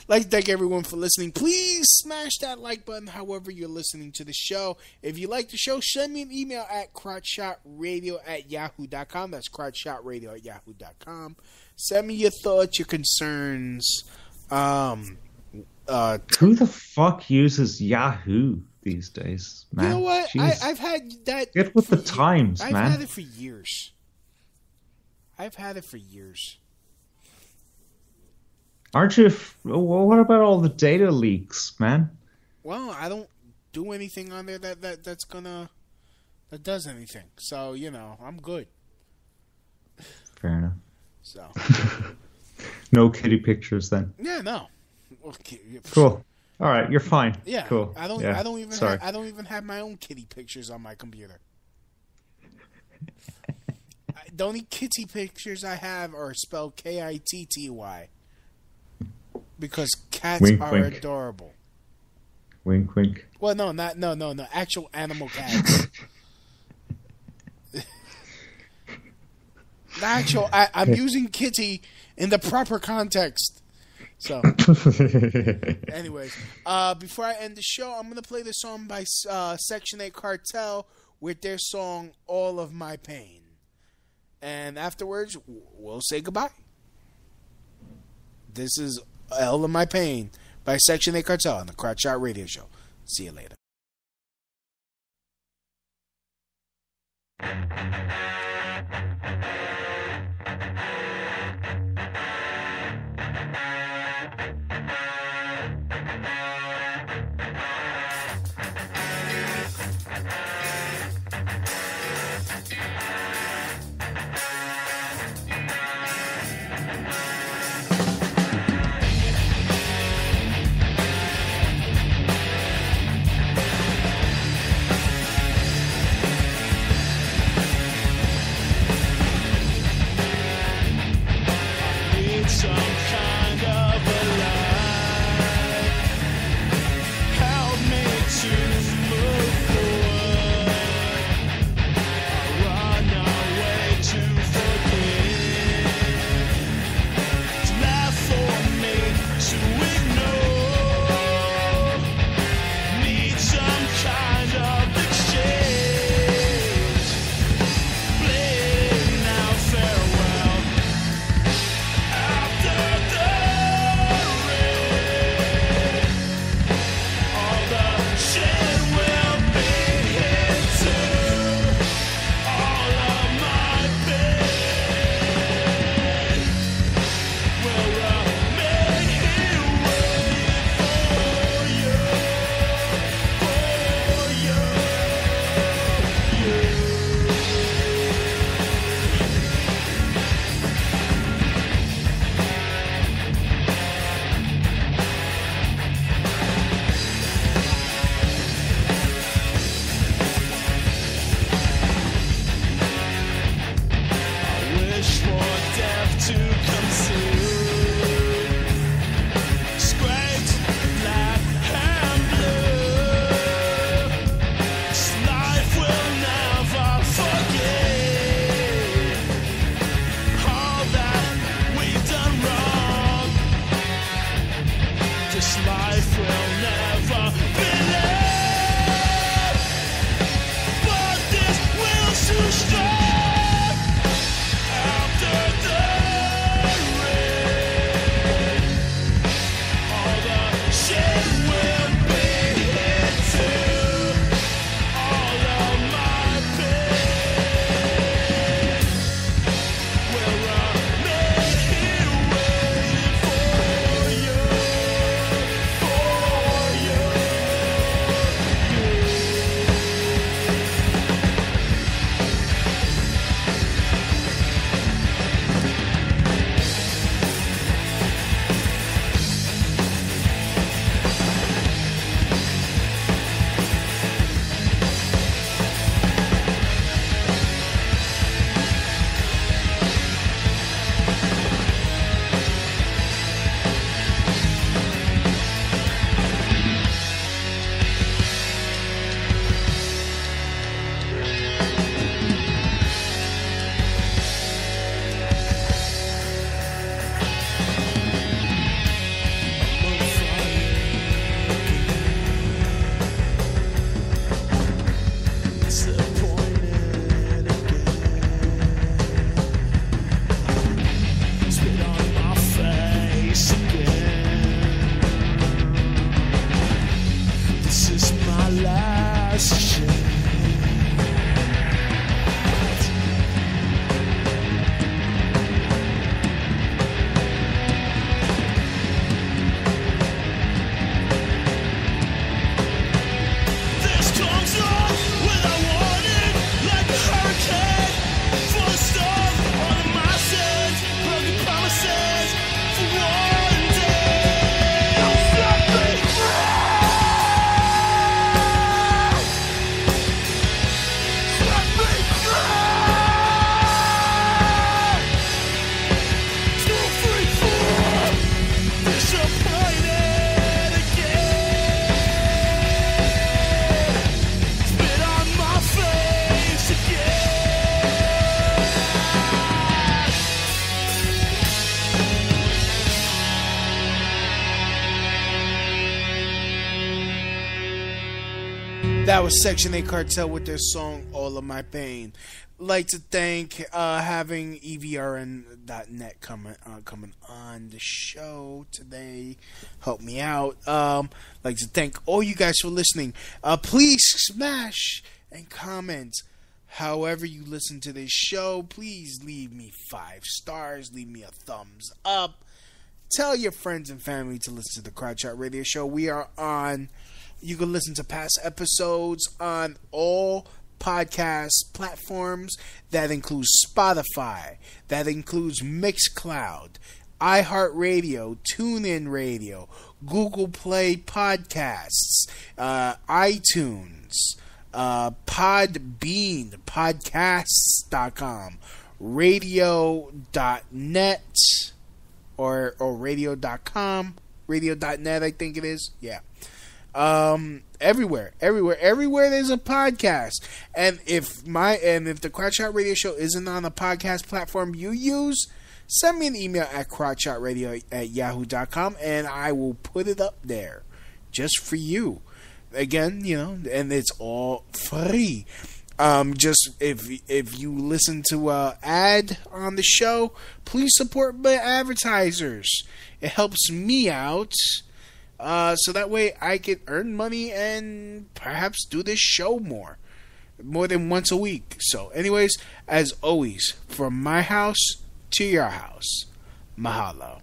like to thank everyone for listening. Please smash that like button however you're listening to the show. If you like the show, send me an email at crotchshotradio@yahoo.com. That's crotchshotradio@yahoo.com. Send me your thoughts, your concerns. Who the fuck uses Yahoo these days, man? You know what? I've had that. Get with the times, man. I've had it for years. Aren't you? Well, what about all the data leaks, man? Well, I don't do anything on there that does anything. So, I'm good. Fair enough. So. No kitty pictures then. Yeah, no. Okay. Cool. All right, you're fine. Yeah. Cool. I don't even have my own kitty pictures on my computer. The only kitty pictures I have are spelled Kitty. Because cats are adorable. Wink, wink. Well, no, actual animal cats. I'm using kitty in the proper context. So, anyways, before I end the show, I'm gonna play the song by Section 8 Cartel with their song "All of My Pain," and afterwards we'll say goodbye. This is "All of My Pain" by Section 8 Cartel on the Crotch Shot Radio Show. See you later. That was Section 8 Cartel with their song All of My Pain. Like to thank having EVRN.net coming on the show today. Help me out. Like to thank all you guys for listening. Please smash and comment however you listen to this show. Please leave me 5 stars. Leave me a thumbs up. Tell your friends and family to listen to the Crowd Shot Radio Show. We are on. You can listen to past episodes on all podcast platforms. That includes Spotify. That includes Mixcloud, iHeartRadio, TuneIn Radio, Google Play Podcasts, iTunes, Podbean, podcasts.com, radio.net, or radio.com, radio.net, I think it is. Yeah. Everywhere there's a podcast. And if the Crotch Shot Radio Show isn't on the podcast platform you use, send me an email at crotchshotradio@yahoo.com and I will put it up there just for you. Again, and it's all free. Just if you listen to ad on the show, please support my advertisers. It helps me out. So that way I can earn money and perhaps do this show more than once a week. So anyways, as always, from my house to your house, mahalo.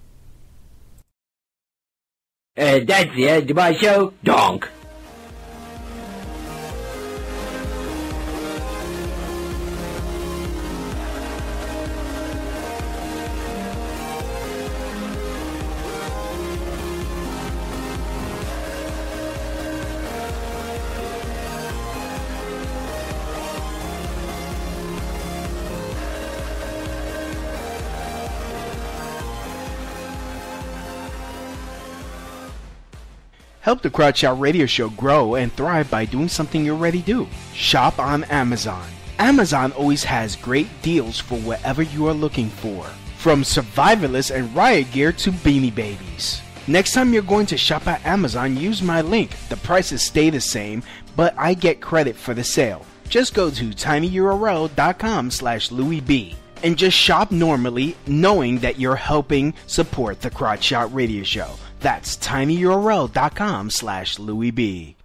That's the end of my show. Donk. Help the Crowd Shot Radio Show grow and thrive by doing something you already do. Shop on Amazon. Amazon always has great deals for whatever you are looking for. From survivalists and riot gear to beanie babies. Next time you're going to shop at Amazon, use my link. The prices stay the same, but I get credit for the sale. Just go to tinyurl.com/LouisB and just shop normally, knowing that you're helping support the Crotch Shot Radio Show. That's tinyurl.com/LouisB.